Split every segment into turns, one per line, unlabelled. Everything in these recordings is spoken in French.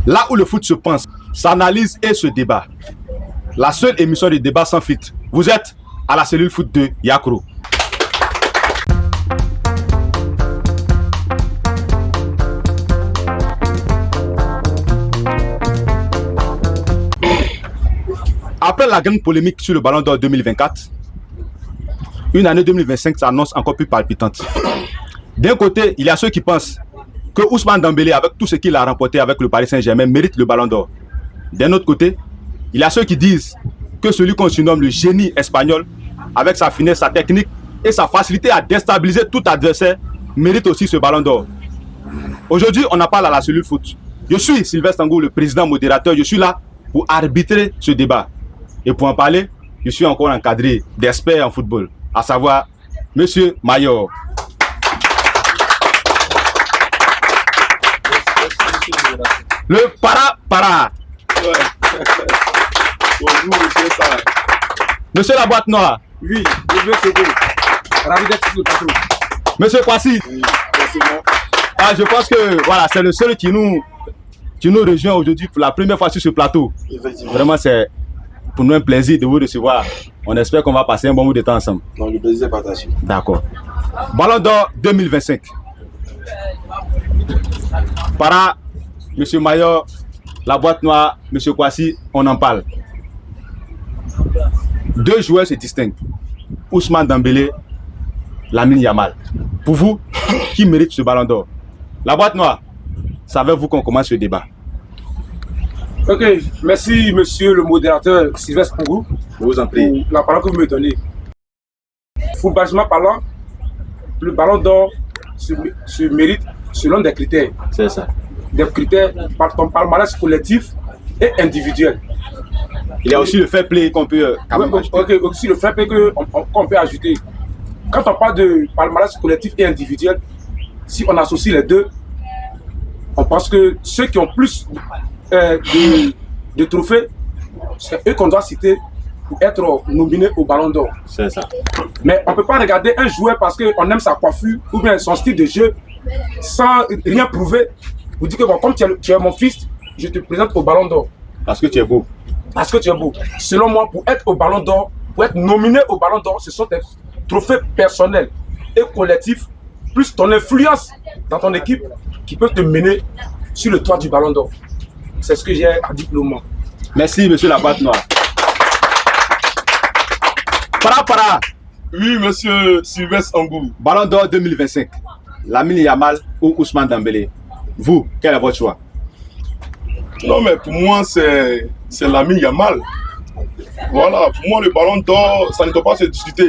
Là où le foot se pense, s'analyse et se débat. La seule émission de débat sans filtre. Vous êtes à la cellule foot de Yakro. Après la grande polémique sur le Ballon d'Or 2024, une année 2025 s'annonce encore plus palpitante. D'un côté, il y a ceux qui pensent que Ousmane Dembélé, avec tout ce qu'il a remporté avec le Paris Saint-Germain, mérite le Ballon d'Or. D'un autre côté, il y a ceux qui disent que celui qu'on surnomme le génie espagnol, avec sa finesse, sa technique et sa facilité à déstabiliser tout adversaire, mérite aussi ce Ballon d'Or. Aujourd'hui, on en parle à la cellule foot. Je suis Sylvestre Angou, le président modérateur. Je suis là pour arbitrer ce débat. Et pour en parler, je suis encore encadré d'experts en football, à savoir Monsieur Mayor. Le para.
Bonjour, monsieur Sarah.
Monsieur la boîte noire.
Oui, je veux c'est bon. Ravi d'être sur le plateau.
Monsieur Kwasi.
Oui, merci bon.
Ah, je pense que voilà, c'est le seul qui nous rejoint aujourd'hui pour la première fois sur ce plateau.
Effectivement.
Vraiment, c'est pour nous un plaisir de vous recevoir. On espère qu'on va passer un bon bout de temps ensemble.
Non, le plaisir est partagé.
D'accord. Ballon d'Or 2025. Para, Monsieur Mayor, la boîte noire, Monsieur Kwasi, on en parle. Deux joueurs se distinguent. Ousmane Dembélé, Lamine Yamal. Pour vous, qui mérite ce Ballon d'Or? La boîte noire, savez-vous qu'on commence ce débat?
Ok, merci monsieur le modérateur Sylvestre Angou
Je vous en prie.
pour la parole que vous me donnez. Footballistement parlant, le Ballon d'Or se mérite selon des critères.
C'est ça.
Des critères par ton palmarès collectif et individuel.
Il y a aussi le fair play qu'on peut quand même ajouter.
Ok, aussi le fait qu'on peut ajouter. Quand on parle de palmarès collectif et individuel, si on associe les deux, on pense que ceux qui ont plus de trophées, c'est eux qu'on doit citer pour être nominés au Ballon d'Or.
C'est ça.
Mais on ne peut pas regarder un joueur parce qu'on aime sa coiffure ou bien son style de jeu sans rien prouver. Vous dites que bon, comme tu es mon fils, je te présente au Ballon d'Or.
Parce que tu es beau.
Parce que tu es beau. Selon moi, pour être au Ballon d'Or, pour être nominé au Ballon d'Or, ce sont des trophées personnels et collectifs, plus ton influence dans ton équipe qui peut te mener sur le toit du Ballon d'Or. C'est ce que j'ai à dire pour le moment.
Merci, monsieur la boîte noire. Para.
Oui, monsieur Sylvestre Angou.
Ballon d'Or 2025. Lamine Yamal ou Ousmane Dembélé. Vous, quel est votre choix?
Non, mais pour moi, c'est Lamine Yamal. Voilà, pour moi, le Ballon d'Or, ça ne doit pas se discuter.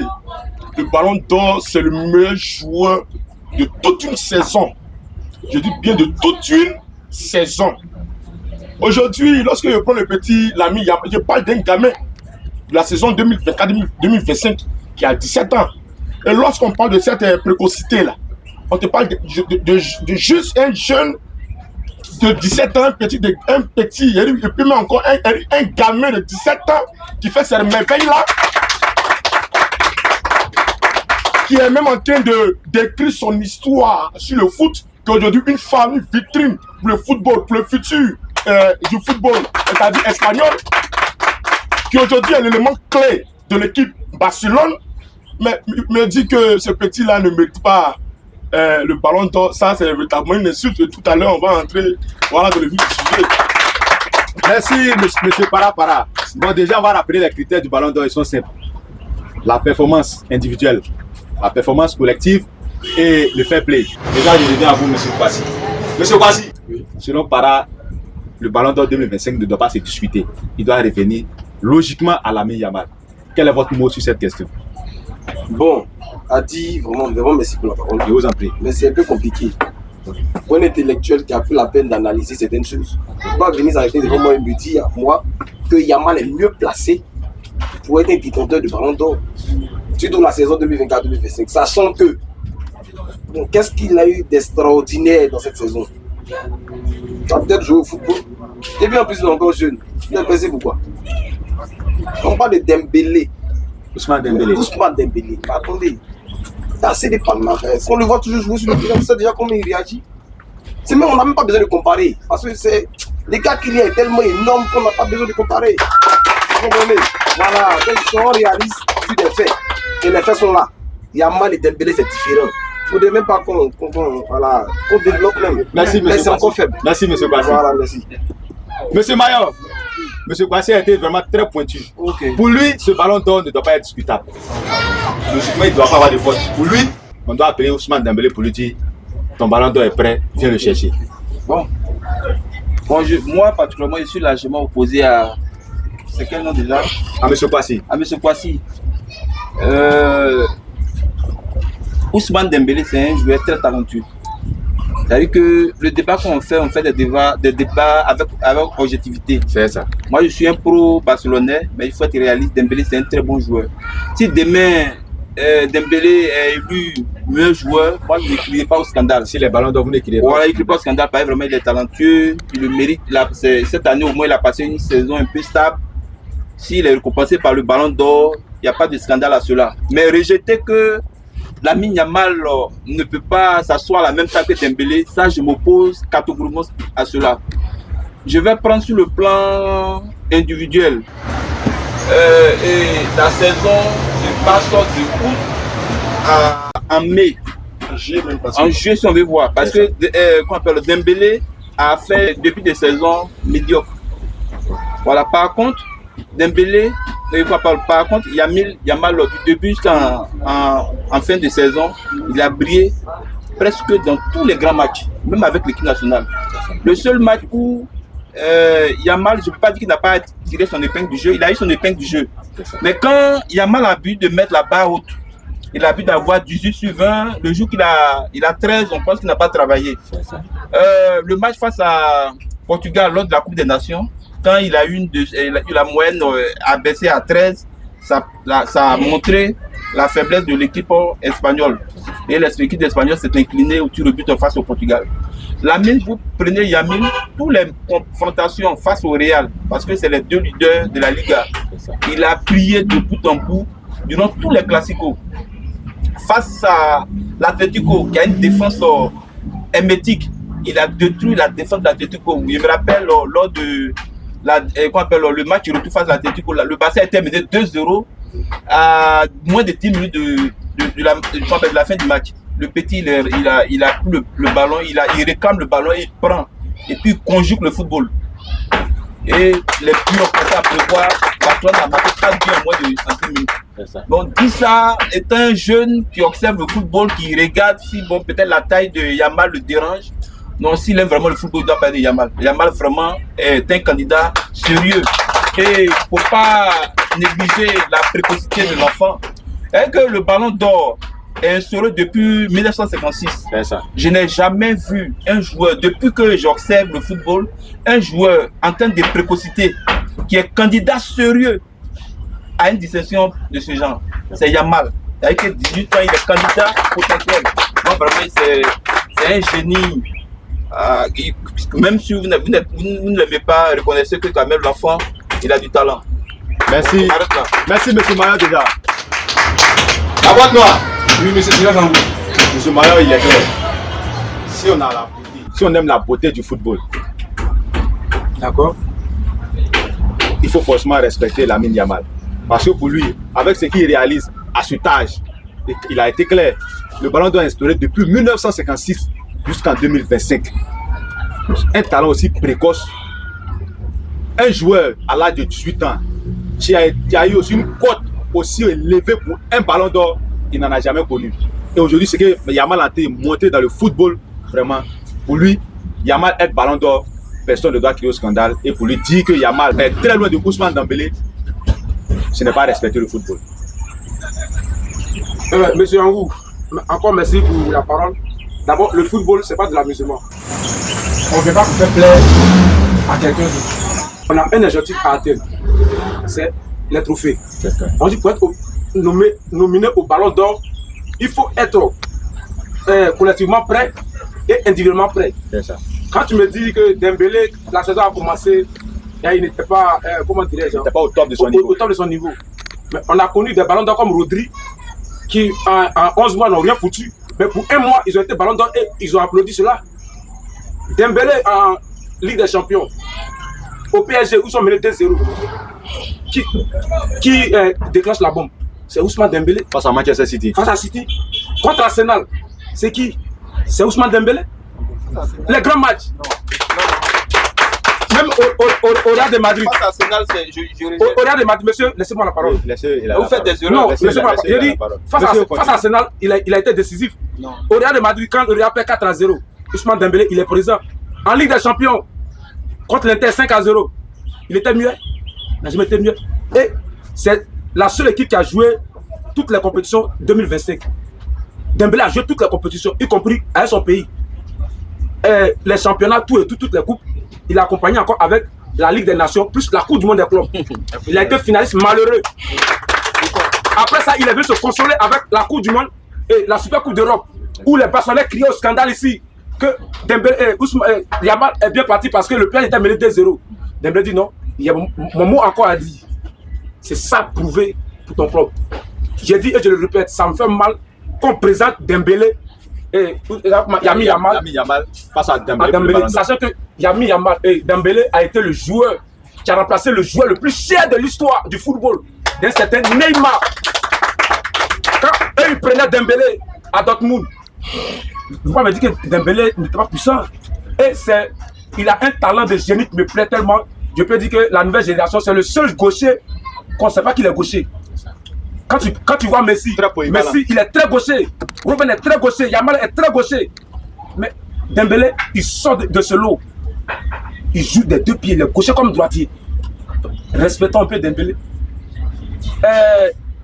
Le Ballon d'Or, c'est le meilleur joueur de toute une saison. Je dis bien de toute une saison. Aujourd'hui, lorsque je prends le petit Lamine Yamal, je parle d'un gamin de la saison 2024-2025 qui a 17 ans. Et lorsqu'on parle de cette précocité-là, on te parle de juste un jeune de 17 ans, un petit, et puis même encore un gamin de 17 ans qui fait cette merveille-là, qui est même en train d'écrire son histoire sur le foot, qu'aujourd'hui une femme, une vitrine pour le football, pour le futur du football, c'est-à-dire espagnol, qui aujourd'hui est l'élément clé de l'équipe Barcelone, mais me dit que ce petit-là ne mérite pas le Ballon d'Or. Ça, c'est véritablement une insulte. Tout à l'heure, on va entrer dans le vif du sujet.
Merci, monsieur Para. Bon, déjà, on va rappeler les critères du Ballon d'Or. Ils sont simples. La performance individuelle, la performance collective et le fair play. Déjà, je reviens à vous, monsieur Kwasi. Monsieur Kwasi, oui. Selon Para, le Ballon d'Or 2025 ne doit pas se discuter. Il doit revenir logiquement à Lamine Yamal. Quel est votre mot sur cette question?
Bon, a dit vraiment merci pour la parole.
Je vous en prie.
Mais c'est un peu compliqué. Pour un intellectuel qui a pris la peine d'analyser certaines choses, il doit venir s'arrêter devant moi et me dire, moi, que Yamal est mieux placé pour être un détenteur de Ballon d'Or. Surtout la saison 2024-2025. Sachant que, bon, qu'est-ce qu'il a eu d'extraordinaire dans cette saison? Il a peut-être joué au football. Et bien en plus, il est encore jeune. Il est passé pourquoi? On parle de Dembélé.
Ousmane Dembélé.
Attendez. C'est assez des palmarès. On le voit toujours jouer sur le terrain. On sait déjà comment il réagit. On n'a même pas besoin de comparer. Parce que Les gars qu'il y a est tellement énorme qu'on n'a pas besoin de comparer. Vous comprenez? Voilà, donc si on réalise sur des faits, et les faits sont là. Yamal et Dembélé, c'est différent. Il ne faudrait même pas qu'on développe même.
Merci,
mais
monsieur.
C'est encore faible.
Merci, monsieur Bassi.
Voilà, merci.
Monsieur Mayor, monsieur Bassi a été vraiment très pointu.
Ok.
Pour lui, ce ballon d'or ne doit pas être discutable. Logiquement, il ne doit pas avoir de faute. Pour lui, on doit appeler Ousmane Dembélé pour lui dire ton ballon d'or est prêt, viens le chercher.
Bon, moi particulièrement, je suis largement opposé à. C'est quel nom déjà?
À monsieur Bassi.
À M. Kwasi. Ousmane Dembélé, c'est un joueur très talentueux. C'est-à-dire que le débat qu'on fait, on fait des débats avec objectivité.
C'est ça.
Moi, je suis un pro-barcelonais, mais il faut être réaliste. Dembélé, c'est un très bon joueur. Si demain, Dembélé est élu meilleur joueur, moi, je ne crierai pas au scandale.
Si les ballons d'or, vous ne criez pas.
Voilà, il ne crie pas au scandale, parce que vraiment, il est talentueux, il le mérite. Cette année, au moins, il a passé une saison un peu stable. S'il est récompensé par le ballon d'or, il n'y a pas de scandale à cela. Mais rejeter que Lamine Yamal ne peut pas s'asseoir à la même table que Dembélé, ça je m'oppose catégoriquement à cela. Je vais prendre sur le plan individuel. Et la saison se passe du août en mai. En juillet, si on veut voir. Parce que Dembélé a fait depuis des saisons médiocres. Voilà, par contre, Dembélé, par contre, Yamal, du début jusqu'en fin de saison, il a brillé presque dans tous les grands matchs, même avec l'équipe nationale. Le seul match où Yamal, je ne peux pas dire qu'il n'a pas tiré son épingle du jeu, il a eu son épingle du jeu. Mais quand Yamal a bu de mettre la barre haute, il a bu d'avoir 18 sur 20, le jour qu'il a 13, on pense qu'il n'a pas travaillé. Le match face à Portugal lors de la Coupe des Nations, quand il a eu la moyenne a baissé à 13, ça a montré la faiblesse de l'équipe espagnole. Et l'équipe espagnole s'est inclinée au tir au but face au Portugal. Lamine, vous prenez Yamal, toutes les confrontations face au Real, parce que c'est les deux leaders de la Liga. Il a prié de bout en bout durant tous les classicos. Face à l'Atlético, qui a une défense hermétique, il a détruit la défense de l'Atlético. Je me rappelle lors de le match retour face à l'Atlético, le Barça a été mené 2-0 à moins de 10 minutes de la fin du match. Le petit, il a pris le ballon, il réclame le ballon, il prend et puis il conjugue le football. Et les plus ont commencé à prévoir, Barcelone a marqué 4 buts en moins de 5 minutes. Donc, dit ça, est un jeune qui observe le football, qui regarde si peut-être la taille de Yamal le dérange. Non, s'il aime vraiment le football, il doit parler de Yamal. Yamal vraiment est un candidat sérieux. Et il ne faut pas négliger la précocité de l'enfant. Et que le ballon d'or est instauré depuis 1956. Je n'ai jamais vu un joueur, depuis que j'observe le football, un joueur en termes de précocité qui est candidat sérieux à une distinction de ce genre. C'est Yamal. Avec 18 ans, il est candidat potentiel. Donc vraiment, c'est un génie. Même si vous ne l'aimez pas, reconnaissez que quand même l'enfant, il a du talent.
Merci. Merci, monsieur Mayor, déjà.
La boîte noire. Oui, monsieur Silazangou.
Monsieur Mayor, il est clair. Si on aime la beauté du football,
d'accord,
il faut forcément respecter Lamine Yamal. Parce que pour lui, avec ce qu'il réalise à cet âge, il a été clair. Le ballon d'or est instauré depuis 1956 jusqu'en 2025. Un talent aussi précoce. Un joueur à l'âge de 18 ans qui a eu aussi une cote aussi élevée pour un ballon d'or, il n'en a jamais connu. Et aujourd'hui, ce que Yamal a été montré dans le football, vraiment, pour lui, Yamal est ballon d'or, personne ne doit crier au scandale. Et pour lui dire que Yamal est très loin de Ousmane Dembélé, ce n'est pas respecter le football.
Monsieur Angou, encore merci pour la parole. D'abord, le football, ce n'est pas de l'amusement. On ne veut pas faire plaisir à quelqu'un d'autre. On a un objectif à atteindre, c'est les trophées. On dit pour être nominé au ballon d'or, il faut être collectivement prêt et individuellement prêt. Quand tu me dis que Dembélé, la saison a commencé, il n'était pas, comment dirais-je,
au top de son niveau.
Au top de son niveau. Mais on a connu des ballons d'or comme Rodri, qui en 11 mois n'ont rien foutu. Mais pour un mois, ils ont été ballons d'or et ils ont applaudi cela. Dembélé, Ligue des Champions, au PSG, où ils sont menés 2-0, qui déclenche la bombe? C'est Ousmane Dembélé.
Face à Manchester City.
Face à City. Contre Arsenal, c'est qui? C'est Ousmane Dembélé. Les grands matchs. Même au Real de Madrid.
Face à Arsenal,
Au Real de Madrid, monsieur, laissez-moi la parole.
Vous faites des erreurs.
Non, laissez-moi la parole. Je dis, face à Arsenal, il a été décisif.
Non.
Au Real de Madrid, quand le Real perd 4-0, Ousmane Dembélé, il est présent. En Ligue des Champions, contre l'Inter 5-0, il était mieux. Il n'a jamais été mieux. Et c'est la seule équipe qui a joué toutes les compétitions 2025. Dembélé a joué toutes les compétitions, y compris avec son pays. Et les championnats, toutes les coupes, il a accompagné encore avec la Ligue des Nations, plus la Coupe du Monde des clubs. Il a été finaliste malheureux. Après ça, il est venu se consoler avec la Coupe du Monde et la Super Coupe d'Europe, où les Barcelonais criaient au scandale ici que Dembélé, Yamal est bien parti parce que le plan était mené 2-0. Dembélé dit non, il y a mon mot encore à dire. C'est ça prouvé pour ton club. J'ai dit et je le répète, ça me fait mal qu'on présente Dembélé et Yami Yamal
face à Dembélé.
Sachant que Yami Yamal et Dembélé a été le joueur qui a remplacé le joueur le plus cher de l'histoire du football, d'un certain Neymar. Quand eux ils prenaient Dembélé à Dortmund, vous pouvez me dire que Dembélé n'était pas puissant. Et il a un talent de génie qui me plaît tellement. Je peux dire que la nouvelle génération, c'est le seul gaucher qu'on ne sait pas qu'il est gaucher. Quand tu vois Messi, il est très gaucher. Robben est très gaucher. Yamal est très gaucher. Mais Dembélé, il sort de ce lot. Il joue des deux pieds, il est gaucher comme droitier. Respectons un peu Dembélé.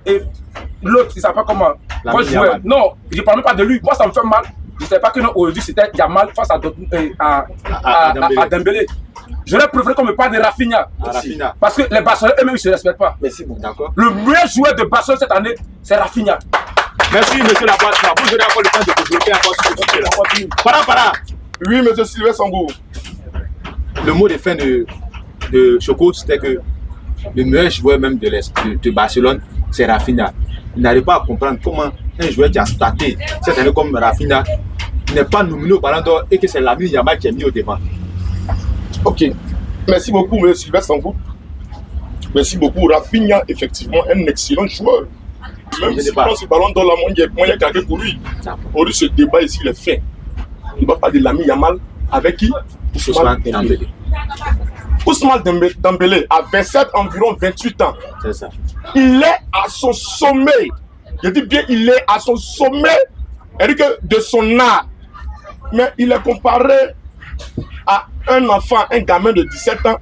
Et l'autre, il ne savait pas comment. Moi, je jouais. Non, je ne parle même pas de lui. Moi, ça me fait mal. Je ne savais pas que aujourd'hui, c'était Yamal face à Dembélé. J'aurais préféré qu'on me parle de Rafinha. Parce que les Barcelonais eux-mêmes, ils ne se respectent pas.
Merci beaucoup.
D'accord.
Le meilleur joueur de Barcelone cette année, c'est Rafinha.
Merci, monsieur Labatte. Vous aurez encore le temps de développer encore sur le sujet. Para.
Oui, monsieur Sylvain Sambou.
Le mot de fin de Choco, c'était que le meilleur joueur même de Barcelone, c'est Rafinha. Il n'arrive pas à comprendre comment un joueur qui a starté cette année comme Rafinha n'est pas nominé au Ballon d'Or et que c'est Lamine Yamal qui est mis au devant.
Ok. Merci beaucoup, monsieur Sylvain Sambou. Merci beaucoup. Rafinha, effectivement, un excellent joueur. Même si prend ce ballon d'or, il y a moyen de pour lui. Aujourd'hui, ce débat ici, il est fait. Il va parler de Lamine Yamal avec qui? Ousmane Dembélé. Ousmane Dembélé a 27, environ 28 ans.
C'est ça.
Il est à son sommet. Je dis bien, il est à son sommet de son art. Mais il est comparé à un enfant, un gamin de 17 ans,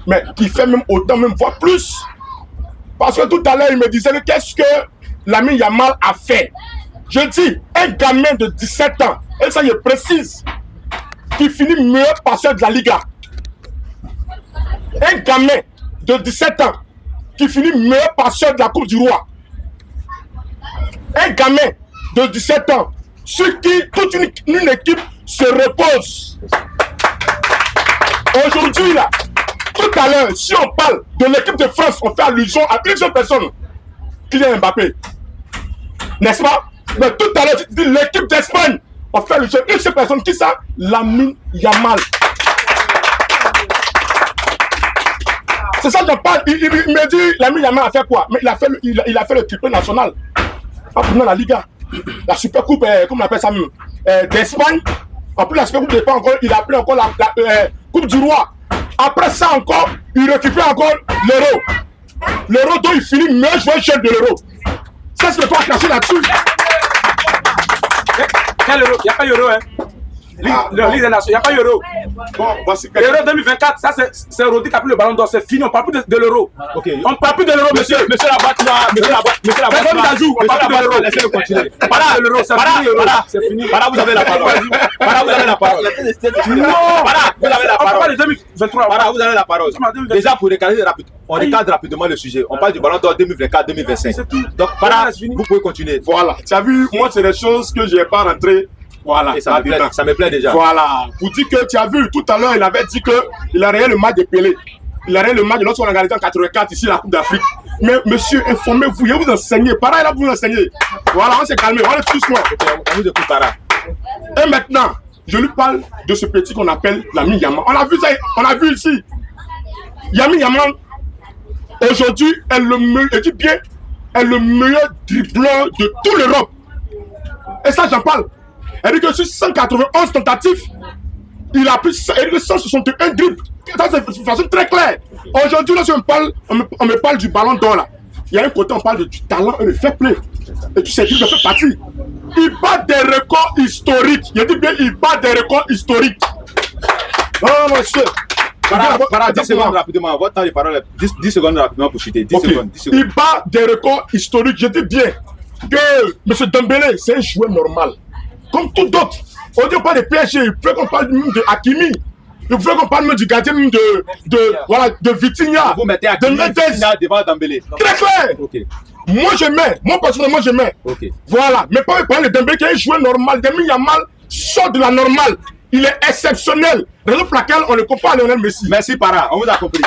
mais qui fait même autant, même voire plus. Parce que tout à l'heure, il me disait qu'est-ce que Lamine Yamal a fait. Je dis, un gamin de 17 ans, et ça je précise, qui finit meilleur passeur de la Liga. Un gamin de 17 ans, qui finit meilleur passeur de la Coupe du Roi. Un gamin de 17 ans, sur qui toute une équipe se repose. Aujourd'hui, là, tout à l'heure, si on parle de l'équipe de France, on fait allusion à une seule personne, Kylian Mbappé. N'est-ce pas? Mais tout à l'heure, tu dis l'équipe d'Espagne, on fait allusion à une seule personne, qui ça? Lamine Yamal. C'est ça que je parle. Il me dit, Lamine Yamal a fait quoi? Mais il a fait le triplé national. En prenant la Liga, la Super Coupe, comment on appelle ça même, d'Espagne. En plus, la Super Coupe d'Espagne, il a pris encore la Coupe du Roi. Après ça encore, il récupère encore l'Euro. L'Euro dont il finit meilleur joueur jeune de l'Euro. Ça, c'est pas cracher là-dessus.
Quel Euro? Il n'y a pas Euro, hein? Le Ligue des Nations, il n'y a pas Euro.
Bon, voici
L'Euro 2024, ça c'est Rodi qui a pris le ballon d'or, c'est fini, on ne parle plus de l'Euro.
Ok.
On ne parle plus de l'Euro, monsieur.
Monsieur Labatte,
On parle plus de l'Euro.
laissez-le continuer.
Para, l'Euro, c'est fini, l'Euro. C'est fini.
Para, vous avez la parole. Para, vous avez la parole.
Non,
Para, vous avez la
on parle
parole.
de 2023.
Para, vous avez la parole. Déjà, pour recadrer on recadre rapidement le sujet. On parle du Ballon d'Or 2024-2025.
C'est tout.
Donc, Para, vous pouvez continuer.
Voilà. Tu as vu, moi, c'est des choses que je n'ai pas rentré. Voilà.
Et ça me plaît déjà.
Voilà. Pour dire que tu as vu, tout à l'heure, il avait dit qu'il a rien le match de Pelé. Il a rien le match de lorsqu'on a organisé en 84 ici, la Coupe d'Afrique. Mais monsieur, informez-vous, il va vous enseigner. Para, il va vous enseigner. Voilà, on s'est calmé. On est tous morts.
On vous écoute, Para.
Et maintenant, je lui parle de ce petit qu'on appelle Lamine Yamal. On a vu ça, on a vu ici. Lamine Yamal, aujourd'hui, est le meilleur dribbleur de toute l'Europe. Et ça, j'en parle. Elle dit que sur 191 tentatives, il a pris 161 dribbles. Ça, c'est de façon très claire. Aujourd'hui, lorsque on me parle du ballon d'or là, il y a un côté, on parle du talent et le fair play. Et tu sais qu'il fait partie. Il bat des records historiques. Il dit bien, il bat des records historiques. Non, monsieur.
Para 10 secondes rapidement, votre temps de parole, 10 secondes rapidement pour chuter. 10 secondes.
Il bat des records historiques. Je dis bien que M. Dembélé, c'est un joueur normal. Comme tout d'autres. On dit pas de PSG, il faut qu'on parle même de Hakimi. Il faut qu'on parle même du gardien de Vitinha.
Vous mettez Hakimi devant Dembélé.
Très clair.
Okay.
Moi personnellement je mets.
Okay.
Voilà. Mais pas parler de Dembélé qui est un joueur normal. Lamine Yamal sort de la normale. Il est exceptionnel. Raison pour laquelle on le compare à Lionel Messi.
Merci Para, on vous a compris.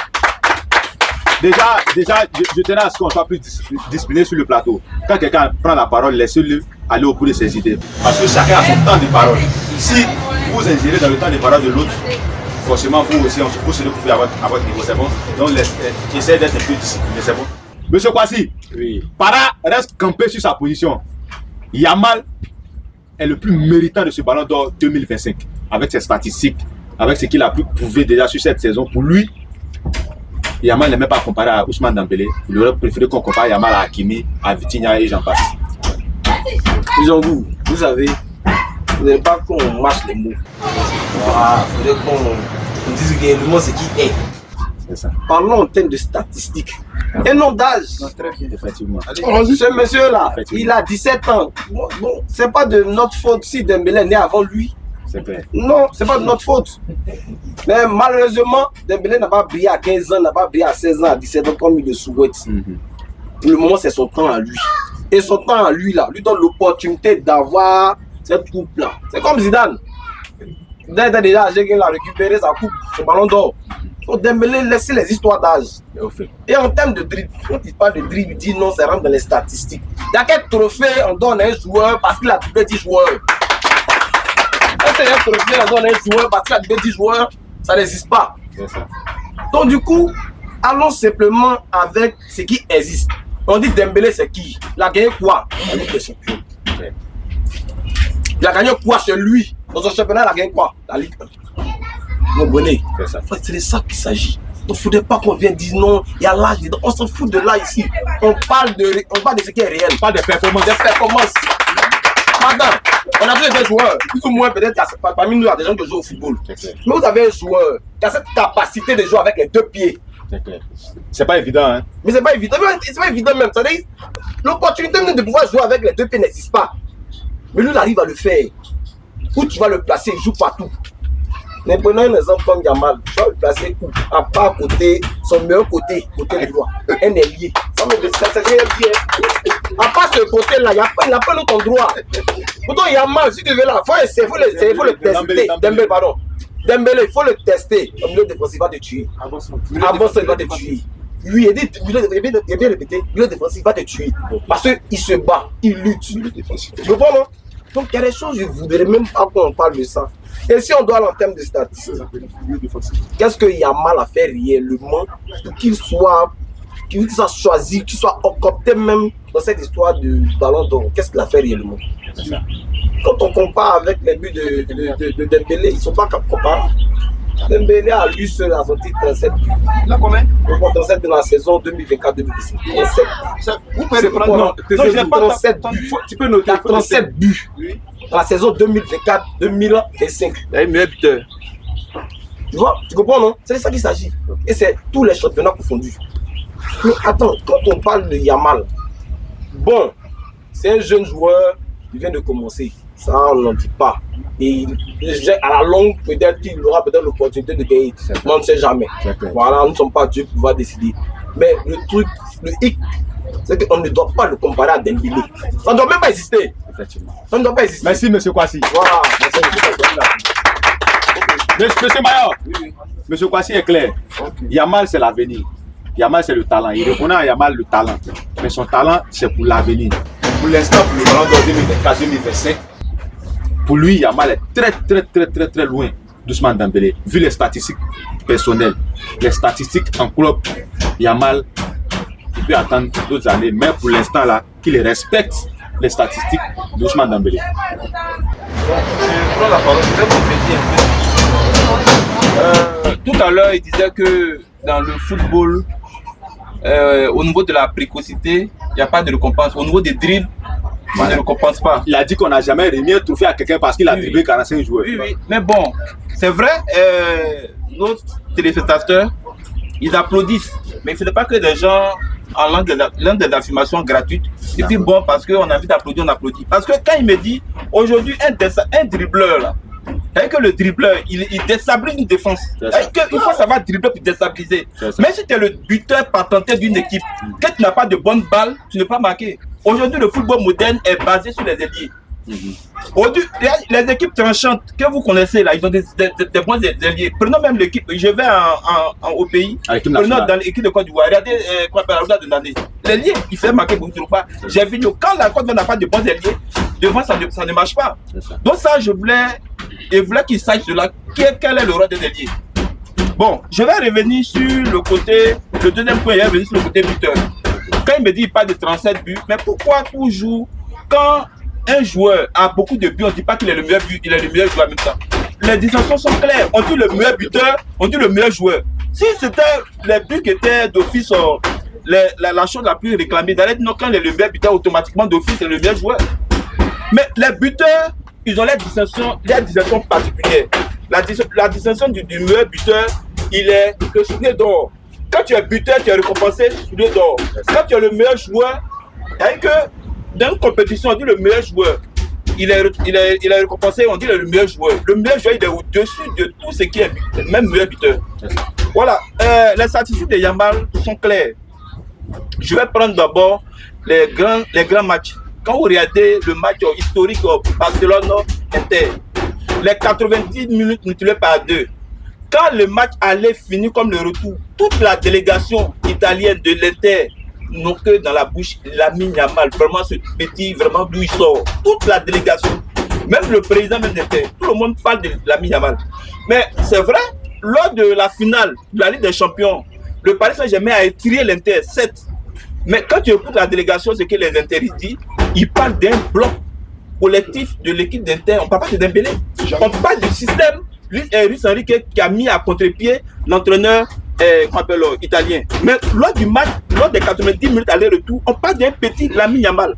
Déjà, je tenais à ce qu'on soit plus discipliné sur le plateau. Quand quelqu'un prend la parole, laissez-le aller au bout de ses idées. Parce que chacun a son temps de parole. Si vous ingérez dans le temps de parole de l'autre, forcément vous aussi, on se pousse le couper à votre niveau, c'est bon. Donc essayez d'être un peu discipliné, c'est bon. Monsieur Kwasi,
Oui.
Para reste campé sur sa position. Yamal est le plus méritant de ce ballon d'or 2025. Avec ses statistiques, avec ce qu'il a pu prouver déjà sur cette saison. Pour lui, Yamal n'est même pas comparé à Ousmane Dembélé. Il aurait préféré qu'on compare Yamal à Hakimi, à Vitinha et j'en passe.
Vous savez, vous n'avez pas qu'on mâche les mots. Voilà, il faudrait qu'on dise réellement ce qui est.
C'est ça.
Parlons en termes de statistiques. Et non d'âge.
Très bien, effectivement.
Ce monsieur-là, il a 17 ans. Bon, c'est pas de notre faute si Dembélé est né avant lui.
C'est clair.
Non, c'est pas de notre faute. Mais malheureusement, Dembélé n'a pas brillé à 15 ans, n'a pas brillé à 16 ans, à 17 ans comme il le souhaite. Pour le moment, c'est son temps à lui. Et son temps à lui, là, lui donne l'opportunité d'avoir cette coupe-là. C'est comme Zidane. Zidane était déjà âgé qu'il a récupéré sa coupe, son ballon d'or. Donc Dembélé laisse les histoires d'âge. Et en termes de dribble, quand il parle de dribble, il dit non, ça rentre dans les statistiques. Il y a quel trophée on donne à un joueur parce qu'il a doublé 10 joueurs? Est-ce qu'il y a un trophée on donne à un joueur parce qu'il a doublé 10 joueurs? Ça n'existe pas. Donc du coup, allons simplement avec ce qui existe. On dit Dembélé c'est qui? Il a gagné quoi? La Ligue des Champions. Il a gagné quoi chez lui? Dans son championnat, il a gagné quoi? La Ligue 1. Vous comprenez? C'est de ça qu'il s'agit. Il ne faudrait pas qu'on vienne dire non, il y a l'âge dedans. On s'en fout de là ici. On parle de ce qui est réel.
On parle des performances.
Des performances. Madame, on a vu des joueurs, plus ou moins peut-être parmi nous, il y a des gens qui jouent au football. Mais vous avez un joueur qui a cette capacité de jouer avec les deux pieds.
C'est pas évident, hein?
Mais c'est pas évident, c'est pas évident même. L'opportunité de pouvoir jouer avec les deux pieds n'existe pas. Mais lui, il arrive à le faire. Où tu vas le placer, il joue partout. Mais prenons un exemple comme Yamal. Tu vas le placer où? À part côté, son meilleur côté droit. Un ailier. C'est un ailier. À part ce côté-là, il n'a pas l'autre endroit. Pourtant, Yamal, si tu veux là, il faut le tester. Dembélé, pardon. Dembélé, il faut le tester. Au milieu défensif, il va te tuer. Avant ça, il va te tuer. Lui, il dit, il est bien répété, milieu défensif, il va te tuer. Parce qu'il se bat, il lutte. Tu comprends, non? Donc, il y a des choses, je ne voudrais même pas qu'on parle de ça. Et si on doit aller en termes de statistiques, qu'est-ce que Yamal a fait réellement pour qu'il soit choisi, qu'il soit opté même dans cette histoire du ballon d'or? Qu'est-ce qu'il a fait réellement? Quand on compare avec les buts de Dembélé, ils ne sont pas comparables. Dembélé a lui seul a sorti 37 buts. Il a combien? 37 dans la saison 2024-2025. 37.
Vous pouvez prendre. Non, je n'ai pas 37 buts. Tu peux noter.
37 buts. Dans la saison 2024-2025.
Il est meilleur buteur.
Tu vois, tu comprends, non? C'est de ça qu'il s'agit. Et c'est tous les championnats confondus. Mais attends, quand on parle de Yamal, bon, c'est un jeune joueur qui vient de commencer. Ça, on n'en dit pas. Et à la longue, peut-être qu'il aura peut-être l'opportunité de gagner. Mais on ne sait jamais. Voilà, nous ne sommes pas Dieu pour pouvoir décider. Mais le truc, le hic, c'est qu'on ne doit pas le comparer à Dembélé. Ça ne doit même pas exister.
Effectivement.
Ça ne doit pas exister.
Merci, monsieur Kwasi.
Voilà.
Monsieur Mayor, monsieur Kwasi est clair. Yamal, c'est l'avenir. Yamal, c'est le talent. Il reconnaît à Yamal le talent. Mais son talent, c'est pour l'avenir. Pour l'instant, pour le ballon d'or 2024-2025,
pour lui, Yamal est très loin d'Ousmane Dembélé. Vu les statistiques personnelles, les statistiques en club, Yamal, il peut attendre d'autres années, mais pour l'instant là, qu'il respecte les statistiques d'Ousmane Dembélé.
Je prends la parole, je vais compléter un peu. Tout à l'heure, il disait que dans le football, au niveau de la précocité, il n'y a pas de récompense. Au niveau des dribbles, on ne récompense pas.
Il a dit qu'on n'a jamais remis un trophée à quelqu'un parce qu'il a dribblé 45 joueurs.
Oui, mais bon, c'est vrai, nos téléspectateurs, ils applaudissent. Mais ce n'est pas que des gens en langue des affirmations gratuites. Et puis bon, parce qu'on a envie d'applaudir, on applaudit. Parce que quand il me dit, aujourd'hui, un dribbleur, là, c'est que le dribbleur, il déstabilise une défense. Il faut savoir dribbler pour déstabiliser. Mais si tu es le buteur patenté d'une équipe, que tu n'as pas de bonne balle, tu ne peux pas marquer. Aujourd'hui, le football moderne est basé sur les ailiers. Aujourd'hui, les équipes tranchantes que vous connaissez là, ils ont des bons ailiers. Prenons même l'équipe, je vais au pays, prenons dans l'équipe de Côte d'Ivoire, regardez de Nandé. L'ailier, il fait marquer beaucoup de pas. J'ai vu, quand la Côte d'Ivoire n'a pas de bons ailiers, devant ça ne marche pas. Donc ça, je voulais qu'il sache cela, quel est le rôle des ailiers. Bon, je vais revenir sur le deuxième point, je vais revenir sur le côté buteur. Quand il me dit qu'il parle de 37 buts, mais pourquoi toujours, quand un joueur a beaucoup de buts, on ne dit pas qu'il est le meilleur but, il est le meilleur joueur en même temps. Les distinctions sont claires. On dit le meilleur buteur, on dit le meilleur joueur. Si c'était les buts qui étaient d'office, la chose la plus réclamée, d'aller dire non, quand il est le meilleur buteur, automatiquement d'office, c'est le meilleur joueur. Mais les buteurs, ils ont les distinctions particulières. La distinction du meilleur buteur, il est le soulier d'or. Quand tu es buteur, tu es récompensé soulier d'or. Quand tu es le meilleur joueur, c'est-à-dire que dans une compétition, on dit le meilleur joueur. Il est récompensé, on dit le meilleur joueur. Le meilleur joueur, il est au-dessus de tout ce qui est même meilleur buteur. Voilà, les statistiques de Yamal sont claires. Je vais prendre d'abord les grands matchs. Quand vous regardez le match historique Barcelone-Inter, les 90 minutes multipliées par 2, quand le match allait finir comme le retour, toute la délégation italienne de l'Inter n'ont que dans la bouche Lamine Yamal, vraiment ce petit, vraiment d'où il sort. Toute la délégation, même le président même d'Inter, tout le monde parle de Lamine Yamal. Mais c'est vrai, lors de la finale de la Ligue des Champions, le Paris Saint-Germain a étiré l'Inter 7. Mais quand tu écoutes la délégation, ce que les Inter disent, ils parlent d'un bloc collectif de l'équipe d'Inter. On ne parle pas de Dembélé. On parle du système Luis Enrique qui a mis à contre-pied l'entraîneur italien. Mais lors du match, lors des 90 minutes aller-retour, on parle d'un petit Lamine Yamal.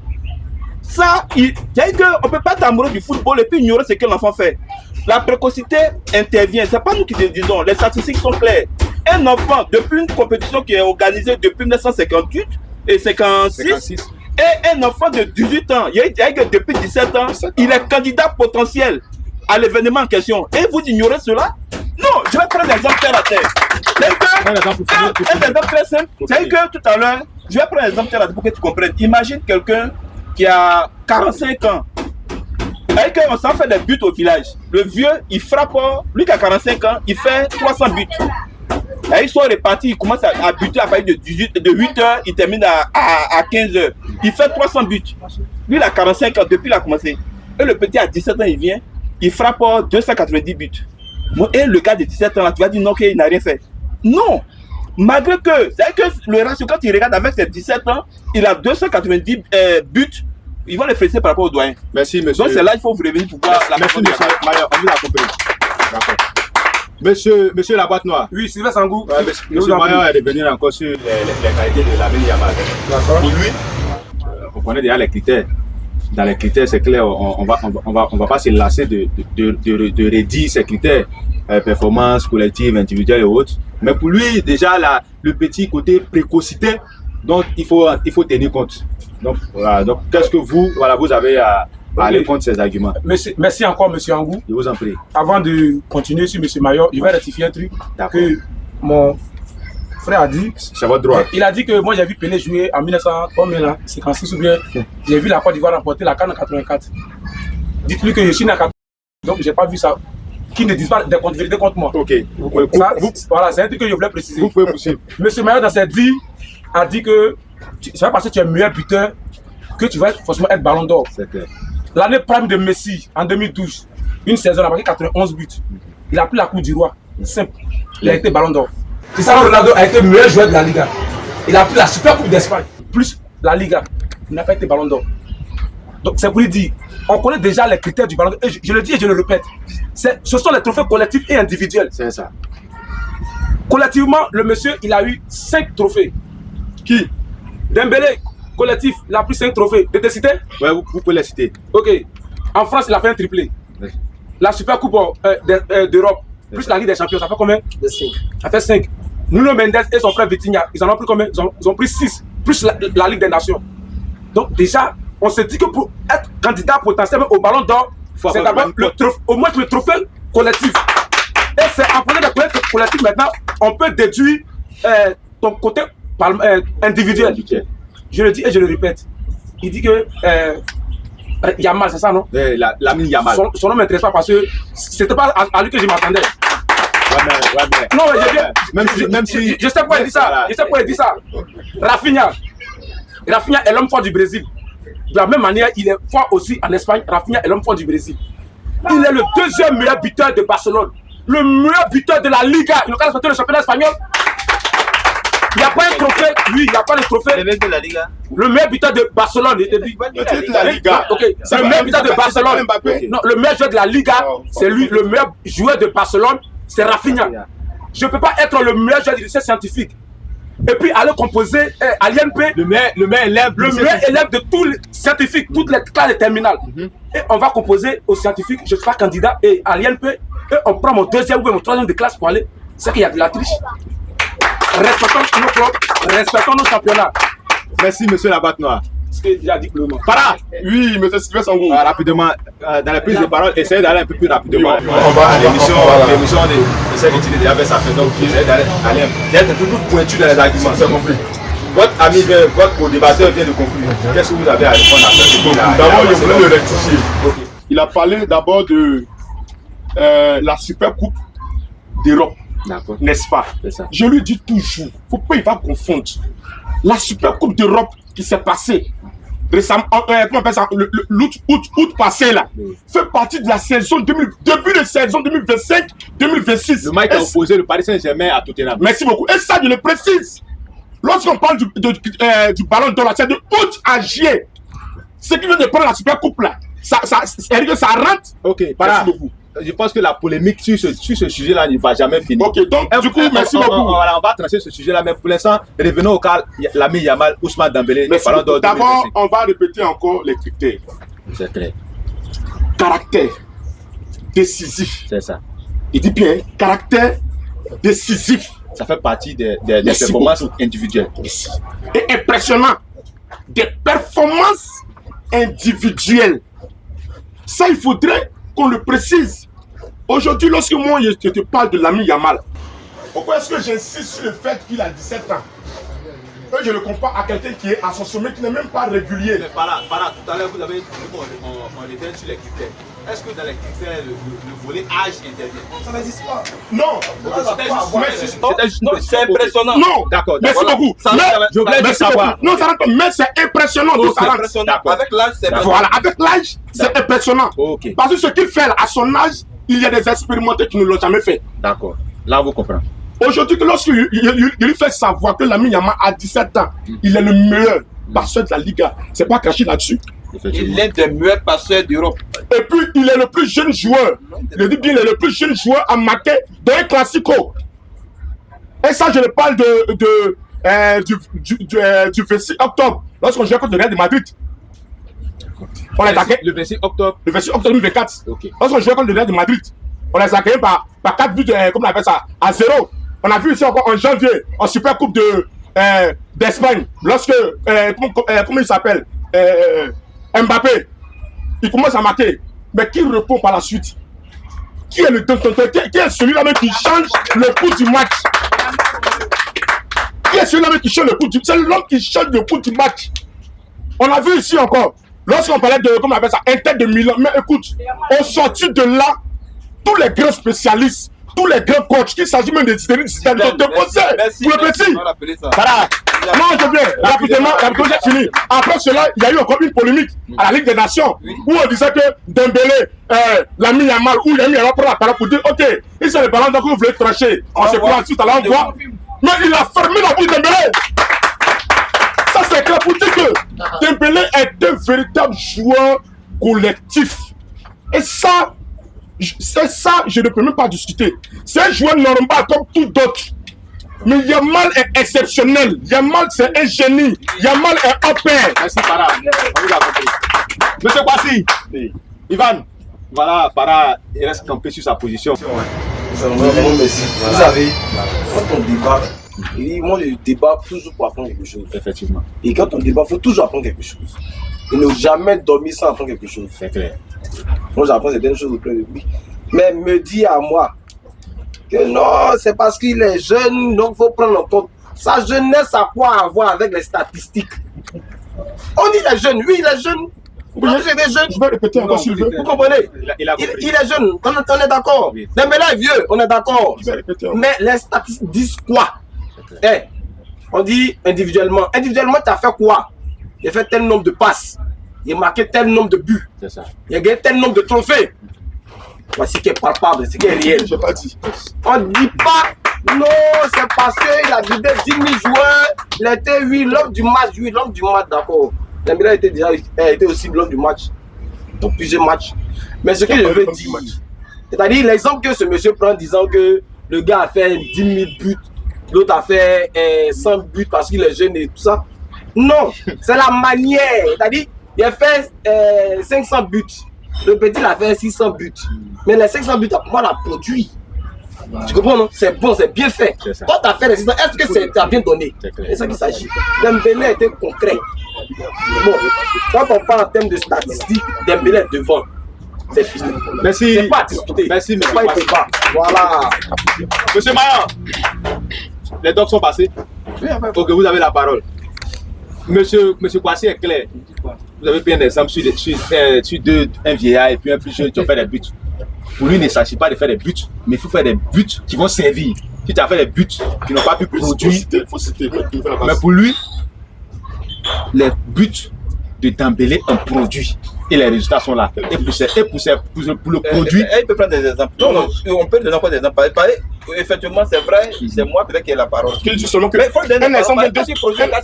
Ça, on ne peut pas être amoureux du football et puis ignorer ce que l'enfant fait. La précocité intervient. Ce n'est pas nous qui le disons. Les statistiques sont claires. Un enfant, depuis une compétition qui est organisée depuis 1958 et 56, et un enfant de 18 ans, depuis 17 ans, il est candidat potentiel à l'événement en question. Et vous ignorez cela? Non, je vais prendre l'exemple terre à terre. Un exemple très simple. C'est que tout à l'heure, je vais prendre l'exemple terre à terre pour que tu comprennes. Imagine quelqu'un qui a 45 ans. Et qu'on s'en fait des buts au village. Le vieux, il frappe, lui qui a 45 ans, il fait 300 buts. Et ils sont répartis, il commence à buter à partir de 8 heures, il termine à 15 heures. Il fait 300 buts. Lui, il a 45 ans, depuis il a commencé. Et le petit à 17 ans, il vient, il frappe 290 buts. Et le gars de 17 ans, là, tu vas dire non, qu'il n'a rien fait. Non! Malgré que, c'est que le ratio, quand il regarde avec ses 17 ans, il a 290 buts. Ils vont les féliciter par rapport au doyen.
Merci, monsieur.
Donc c'est là qu'il faut vous revenir pour voir la
merci, monsieur Maillard, on vous a compris. D'accord. Monsieur la boîte noire.
Oui, Sylvain Sangou.
Monsieur Maillard est revenu encore sur les qualités de Lamine Yamal. Pour lui, on connaît déjà les critères. Dans les critères, c'est clair, on va pas se lasser de redire ces critères, performance collective, individuelle et autres. Mais pour lui, déjà, le petit côté précocité, donc il faut tenir compte. Donc, voilà. Donc, qu'est-ce que vous avez à aller contre ces arguments?
Merci encore, monsieur Angou.
Je vous en prie.
Avant de continuer sur monsieur Maillard, je vais rectifier un truc que mon frère a dit.
C'est votre droit.
Il a dit que moi j'ai vu Pelé jouer en 1956 ou bien j'ai vu la Côte d'Ivoire remporter la CAN en 84. Dites-lui que je suis né en 84, donc j'ai pas vu ça. Qui ne disent pas des contre-vérités contre moi.
Ok.
Voilà, c'est un truc que je voulais préciser.
Vous pouvez poursuivre.
Monsieur Maillard, dans cette vie, a dit que c'est pas parce que tu es meilleur buteur que tu vas forcément être ballon d'or.
C'est clair.
l'année prime de Messi, en 2012, une saison, il a marqué 91 buts. Il a pris la Coupe du Roi. Simple. Il a été Ballon d'Or. Cristiano Ronaldo a été meilleur joueur de la Liga. Il a pris la Super Coupe d'Espagne, plus la Liga. Il n'a pas été Ballon d'Or. Donc c'est pour lui dire, on connaît déjà les critères du Ballon d'Or. Et je le dis et je le répète, ce sont les trophées collectifs et individuels.
C'est ça.
Collectivement, le monsieur, il a eu 5 trophées.
Qui?
Dembélé, collectif, il a pris 5 trophées. De te citer?
Ouais, vous pouvez les citer.
Ok. En France, il a fait un triplé.
Oui.
La Super Coupe d'Europe, plus la Ligue des Champions, ça fait combien?
De 5.
Ça fait 5. Nuno Mendes et son frère Vitinha, ils en ont pris combien? Ils ont pris 6, plus la Ligue des Nations. Donc déjà, on se dit que pour être candidat potentiel au Ballon d'Or, c'est d'abord au moins le trophée collectif. Et c'est en prenant le trophée collectif maintenant, on peut déduire ton côté individuel. Je le dis et je le répète. Il dit que Yamal, c'est ça, non?
Lamine Yamal.
Son nom ne m'intéresse pas parce que c'était pas à lui que je m'attendais.
Ouais,
Non, même si je sais pourquoi il dit ça.
Voilà.
Je sais pourquoi il dit ça. Rafinha est l'homme fort du Brésil. De la même manière, il est fort aussi en Espagne. Rafinha est l'homme fort du Brésil. Il est le deuxième meilleur buteur de Barcelone. Le meilleur buteur de la Liga. Il n'a pas respecté le championnat espagnol. Il n'y a pas un trophée. Oui, il n'y a pas de trophée.
Le mec de la Liga.
Le meilleur buteur de Barcelone.
De la Liga.
Ok, c'est le meilleur buteur de Barcelone. Non, le meilleur joueur de la Liga, c'est lui. Le meilleur joueur de Barcelone, c'est Rafinha. Je ne peux pas être le meilleur joueur du lycée scientifique et puis aller composer à l'INP
le meilleur élève
de tous les scientifiques, toutes les classes terminales. Et on va composer aux scientifiques, je ne suis pas candidat, et à l'INP, et on prend mon deuxième ou mon troisième de classe pour aller. C'est qu'il y a de la triche. Respectons nos clubs, respectons nos championnats.
Merci, monsieur Labatte Noir.
Ce qu'il a dit clairement.
Para. Oui, monsieur Sylvain Sango.
Rapidement, dans la prise de parole, essayez d'aller un peu plus rapidement.
On va à
l'émission, on essaie d'étudier déjà vers sa fin, donc essayez d'aller d'être un peu plus pointu dans les arguments. C'est compris. Votre ami, votre co-débatteur vient de conclure. Qu'est-ce que vous avez à répondre à ça?
D'abord, je voulais le rectifier. Il a parlé d'abord de la Super Coupe d'Europe, n'est-ce pas? Je lui dis toujours, faut pas y va confondre. La Super Coupe d'Europe qui s'est passée récemment, comment on appelle ça, l'août passé là, fait partie de la saison début de saison 2025-2026.
Le match a opposé le Paris Saint-Germain à Tottenham.
Merci beaucoup. Et ça, je le précise. Lorsqu'on parle du Ballon d'Or, c'est de août à juillet. Ce qui vient de prendre la Super Coupe là, ça rentre.
Ok,
merci beaucoup.
Je pense que la polémique sur ce sujet-là ne va jamais finir.
Ok, donc du coup, merci beaucoup.
On va trancher ce sujet-là, mais pour l'instant, revenons au cas Lamine Yamal, Ousmane Dembélé.
D'abord, on va répéter encore les critères.
C'est clair.
Caractère décisif.
C'est ça.
Il dit bien, caractère décisif.
Ça fait partie des performances individuelles.
Et impressionnant. Des performances individuelles. Ça, il faudrait qu'on le précise. Aujourd'hui, lorsque moi je te parle de Lamine Yamal, pourquoi est-ce que j'insiste sur le fait qu'il a 17 ans? Je le compare à quelqu'un qui est à son sommet, qui n'est même pas régulier.
Mais par là, tout à l'heure, vous avez dit on revient sur les critères. Est-ce que dans les critères, le volet âge intervient?
Ça n'existe pas. Non.
C'est impressionnant.
Non.
D'accord.
Merci beaucoup.
Je voulais savoir.
Non, ça rentre. Mais c'est impressionnant.
C'est impressionnant. Avec l'âge, c'est impressionnant.
Voilà, avec l'âge, c'est impressionnant.
Ok.
Parce que ce qu'il fait là, à son âge, il y a des expérimentés qui ne l'ont jamais fait.
D'accord. Là, vous comprenez.
Aujourd'hui, lorsqu'il lui fait savoir que Lamine Yamal a 17 ans, il est le meilleur passeur de la Liga. C'est pas caché là-dessus.
Il est le meilleur passeur d'Europe.
Et puis, il est le plus jeune joueur. Je dis bien, il est le plus jeune joueur à marquer dans un classico. Et ça, je le parle du 26 octobre, lorsqu'on jouait contre le Real de Madrid. On les a accueillis.
Le 26 octobre.
Le 26 octobre 2024.
Okay.
Lorsqu'on jouait contre le Real de Madrid, on les a accueillis par 4 buts, comment on appelle ça, à 0. On a vu ici encore en janvier, en Super Coupe d'Espagne, lorsque, comment il s'appelle, Mbappé, il commence à marquer. Mais qui répond par la suite? Qui est qui est celui-là même qui change le cours du match? Qui est celui-là même qui change le cours du match? C'est l'homme qui change le cours du match. On a vu ici encore, lorsqu'on parlait de, comment on appelle ça, Inter de Milan. Mais écoute, on sortit de là, tous les grands spécialistes tous les grands coachs, qu'il s'agit même de Zidane, sont déposés pour le petit.
Para.
Non, je viens. Rapidement, j'ai fini. Après cela, il y a eu encore une polémique à la Ligue des Nations où on disait que Dembélé, Lamine Yamal, ou Lamine Yamal prend la parole pour dire ok, il c'est le ballon donc vous voulez trancher. On se prend tout à l'heure, on voit. Mais il a fermé la bouche de Dembélé. Ça, c'est clair pour dire que Dembélé est un véritable joueur collectif. Et ça, je ne peux même pas discuter. C'est un joueur normal comme tout d'autres. Mais Yamal est exceptionnel. Yamal, c'est un génie. Yamal est un père.
Merci, Para. On vous a compris. Monsieur Kwasi,
Oui.
Ivan, voilà, Para, il reste campé sur sa position.
Vraiment merci. Vous savez, quand on débat, moi je débat toujours pour apprendre quelque chose.
Effectivement,
Et quand on débat, il faut toujours apprendre quelque chose. Et ne jamais dormir sans apprendre quelque chose.
c'est clair.
Moi j'apprends certaines choses auprès de lui. Mais me dit à moi que non, c'est parce qu'il est jeune, donc il faut prendre en compte. Sa jeunesse a quoi à voir avec les statistiques? On dit il est jeune, oui il est jeune. Vous c'est des jeunes.
Je vais répéter encore s'il veut.
Vous comprenez?
Il a compris.
Il est jeune, on est d'accord.
Oui.
Dembélé est vieux, on est d'accord.
Je vais répéter encore.
Mais les statistiques disent quoi? Eh, on dit individuellement. Individuellement, tu as fait quoi? Il a fait tel nombre de passes. Il a marqué tel nombre de buts.
C'est ça.
Il a gagné tel nombre de trophées. Voici ce qui est palpable, ce qui est réel.
Je n'ai pas dit.
On ne dit pas, non, c'est parce qu'il a guidé 10 000 joueurs. Il a été, oui, l'homme du match, d'accord. Dembélé a été aussi l'homme du match. Dans plusieurs matchs. Mais ce que je veux dire, c'est-à-dire l'exemple que ce monsieur prend en disant que le gars a fait 10 000 buts, l'autre a fait 100 buts parce qu'il est jeune et tout ça. Non, c'est la manière. C'est-à-dire, il a fait 500 buts. Le petit, il a fait 600 buts. Mais les 500 buts, pour moi, l'a produit. Tu comprends, non? C'est bon, c'est bien fait. Toi, tu as fait les 600. Est-ce que c'est bien donné? C'est ça qu'il s'agit. Dembélé était concret. Bon, quand on parle en termes de statistiques, Dembélé est devant. C'est fini.
Merci.
C'est pas à discuter.
Merci,
c'est pas
monsieur.
Voilà.
Monsieur Mayan, les docs sont passés. Ok, vous avez la parole. Monsieur Kwasi est clair. Vous avez pris un exemple sur un vieillard et puis un plus jeune qui ont fait des buts. Pour lui, il ne s'agit pas de faire des buts, mais il faut faire des buts qui vont servir. Si tu as fait des buts qui n'ont pas pu produire,
Faut citer.
mais pour lui, les buts de Dembélé ont produit et les résultats sont là. Et pour le produit,
Il peut prendre des exemples. Non, on peut donner encore des exemples. Effectivement, c'est vrai, c'est moi peut-être qui ai la parole.
Qu'il dit seulement que.
Mais il faut donner
Un exemple de
parce que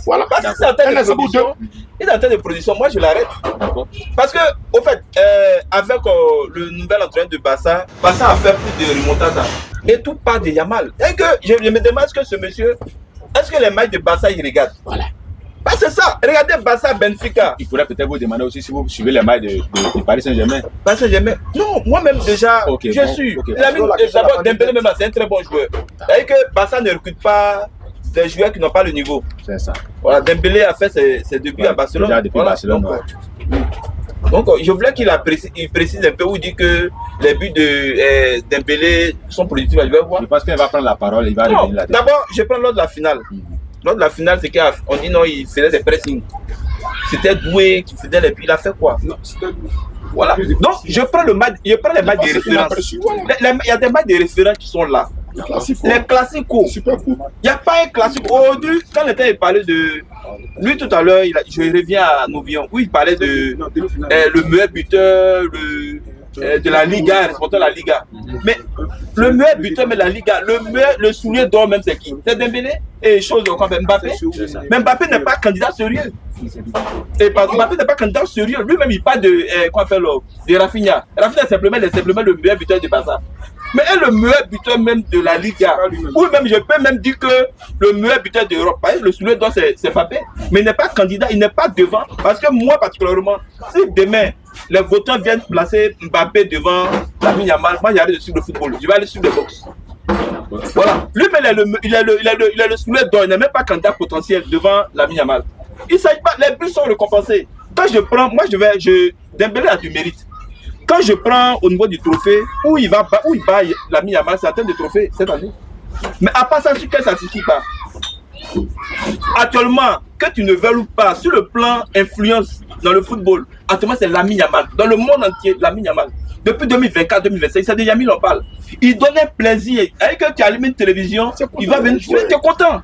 voilà.
c'est en termes
Un
de
exemple ou deux.
production. Il est en termes de production, moi je l'arrête. Parce que, au fait, avec le nouvel entraîneur de Barça a fait plus de remontada. Et tout part de Yamal. Et que je me demande est-ce que ce monsieur, est-ce que les matchs de Barça il regarde? Voilà. Bah c'est ça, regardez Barça Benfica.
il pourrait peut-être vous demander aussi si vous suivez les matchs de Paris Saint-Germain.
Parce que j'aimais. Non, moi-même déjà,
Okay,
je
bon,
suis.
okay.
D'abord, Dembélé même, c'est un très bon joueur. C'est-à-dire que Barça ne recrute pas des joueurs qui n'ont pas le niveau.
C'est ça.
Voilà, Dembélé a fait ses débuts à Barcelone.
Déjà depuis
Voilà.
Barcelone.
Donc, je voulais qu'il précise un peu où il dit que les buts de Dembélé sont productifs. Je vais voir.
Je pense qu'il va prendre la parole, il va
Non,
revenir là-dessus.
d'abord, je prends lors de la finale. Lors de la finale, c'est qu'on dit non, il faisait des pressings. C'était Doué qui faisait les buts. Il a fait quoi? Voilà. Donc, je prends les matchs de référence. Il y a des matchs de référence qui sont là. Les classicos.
Super cool.
Il n'y a pas un classique. Aujourd'hui, quand il parlait de. Lui, tout à l'heure, je reviens à Novion, où il parlait de le meilleur buteur de la Liga, responsable de la Liga. Mais le meilleur buteur de la Liga, le soulier d'or même, c'est qui? C'est Dembélé et chose comme Mbappé. Mais Mbappé n'est pas candidat sérieux. Et Mbappé n'est pas candidat sérieux. Lui-même, il parle de Rafinha. Rafinha est simplement le meilleur buteur du Barça. Mais le meilleur buteur même de la Liga, ou même je peux même dire que le meilleur buteur d'Europe, parce que le soulier d'or c'est Mbappé, mais il n'est pas candidat, il n'est pas devant, parce que moi particulièrement, si demain les votants viennent placer Mbappé devant Lamine Yamal, moi j'arrête de suivre le football, je vais aller suivre le boxe. Voilà, lui il a le soulier d'or, il n'est même pas candidat potentiel devant Lamine Yamal. Il s'agit pas, les buts sont récompensés. Quand je prends, Dembélé a du mérite. Quand je prends au niveau du trophée, où il bat Lamine Yamal, c'est en termes de trophée cette année. Mais à part ça, sur quelle statistique pas? Actuellement, que tu ne veuilles pas, sur le plan influence dans le football, actuellement c'est Lamine Yamal. Dans le monde entier, Lamine Yamal. Depuis 2024-2025, c'est déjà mis, on parle. Il donnait plaisir. Avec que tu allumes une télévision, il va venir jouer, tu es content.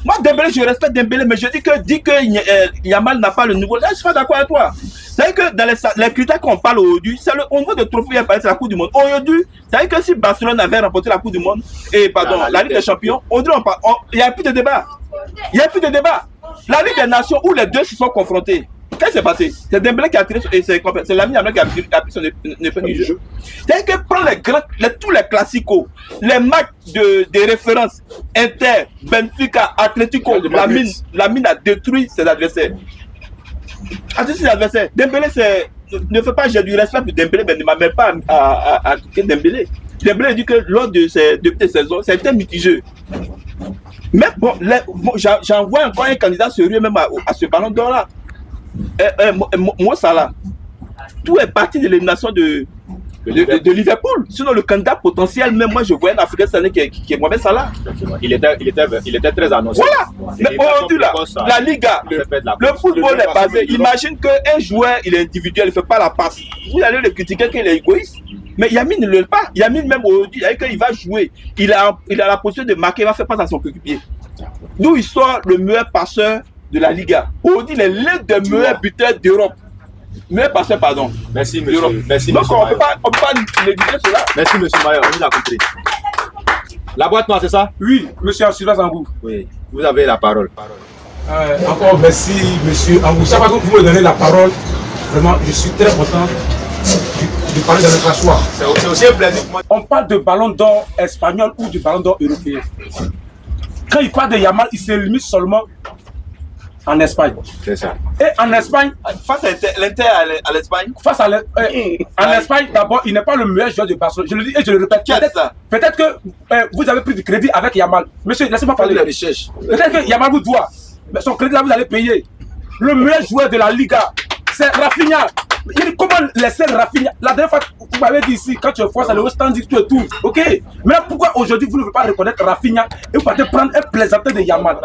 Moi, Dembélé, je respecte Dembélé, mais je dis que Yamal n'a pas le niveau. Là, je suis pas d'accord avec toi. C'est-à-dire que dans les critères qu'on parle aujourd'hui, c'est au niveau de trophée, c'est la Coupe du Monde. Aujourd'hui, c'est-à-dire que si Barcelone avait remporté la Coupe du Monde, et pardon, la Ligue des Champions, il n'y a plus de débat. Il n'y a plus de débat. La Ligue des Nations où les deux se sont confrontés. Qu'est-ce qui s'est passé? C'est Dembélé qui a tiré, c'est l'ami Yamal qui a pris son épingle du jeu. C'est-à-dire que prends tous les classicos, les matchs de référence, Inter, Benfica, Atlético, la mine a détruit ses adversaires. Dembélé, ne fait pas, j'ai du respect pour Dembélé, mais ne m'amène pas à critiquer Dembélé. Dembélé dit que lors de ces deux saisons, c'était mitigé. Mais bon, j'envoie encore un candidat sérieux même à ce ballon d'or là. Moi, ça là, tout est parti de l'élimination de Liverpool. Sinon, le candidat potentiel, même moi, je vois un Africain cette année qui est Mohamed Salah.
Il était très annoncé.
Voilà. Mais aujourd'hui, la Liga, le football est basé. Imagine qu'un joueur, il est individuel, il ne fait pas la passe. Vous allez le critiquer qu'il est égoïste. Mais Yamin ne le fait pas. Yamin, même aujourd'hui, il va jouer. Il a la position de marquer, il va faire passe à son coéquipier. D'où il sort le meilleur passeur de la Liga. Aujourd'hui, il est l'un des meilleurs buteurs d'Europe. Meilleur passeur, pardon.
Merci, monsieur. Merci,
donc,
monsieur
on ne peut pas négliger cela.
Merci, monsieur Maillot. On vous a compris. La boîte noire, c'est ça?
Oui, monsieur Sylvain Zangou.
Oui, vous avez la parole.
Encore merci, monsieur Angou. Chaque fois que vous me donnez la parole, vraiment, je suis très content de parler de notre choix.
C'est aussi un plaisir pour moi.
On parle de ballon d'or espagnol ou du ballon d'or européen. Quand il parle de Yamal, il se limite seulement en Espagne.
C'est ça.
Et en Espagne,
face à l'Inter à l'Espagne.
En Espagne, d'abord, il n'est pas le meilleur joueur de Barcelone. Je le dis et je le répète. Peut-être que vous avez pris du crédit avec Yamal. Monsieur, laissez-moi parler. Peut-être que Yamal vous doit. Mais son crédit là, vous allez payer. Le meilleur joueur de la Liga, c'est Rafinha. Comment laisser Rafinha? La dernière fois, vous m'avez dit ici, quand tu es force à l'Eurostan, tu es tout. Ok? Mais pourquoi aujourd'hui vous ne voulez pas reconnaître Rafinha et vous partez prendre un plaisantin de Yamal?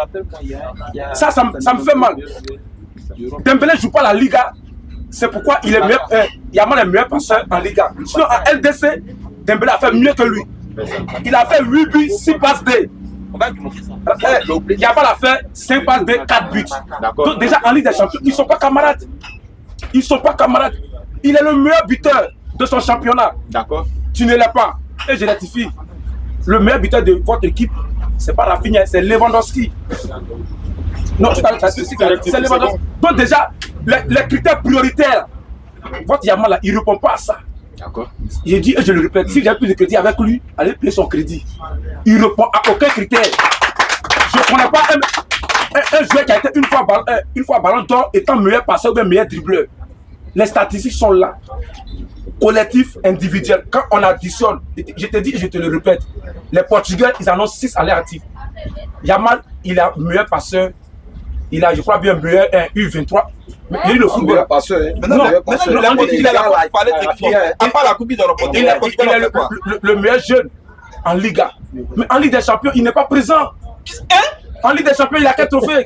Ça me fait mal. Dembélé ne joue pas la Liga. C'est pourquoi il est meilleur. Yamal est meilleur passeur en Liga. Sinon, en LDC, Dembélé a fait mieux que lui. Il a fait 8 buts, 6 passes D. Yamal a fait 5 passes D, 4 buts. Donc, déjà en Ligue des Champions, ils ne sont pas camarades. Ils ne sont pas camarades. Il est le meilleur buteur de son championnat.
D'accord.
Tu ne l'es pas. Et je rectifie. Le meilleur buteur de votre équipe, ce n'est pas Rafinha, c'est Lewandowski. Non, c'est Lewandowski. Donc déjà, les critères prioritaires, votre Yamal là, il ne répond pas à ça.
D'accord.
J'ai dit et je le répète, si j'ai plus de crédit avec lui, allez payer son crédit. Il ne répond à aucun critère. Je ne connais pas un joueur qui a été une fois ballon d'or étant meilleur passeur ou bien meilleur dribbleur. Les statistiques sont là. Collectif, individuel. Quand on additionne, je te dis et je te le répète, les Portugais, ils en ont 6 à l'air actif. Yamal, il a meilleur passeur. Il a, je crois bien, meilleur U23. Mais il est le football.
Meilleur passeur.
Non, il a à part la coupe, il
est le meilleur jeune en Liga. Mais en Ligue des Champions, il n'est pas présent. En Ligue des Champions, il a quel trophée?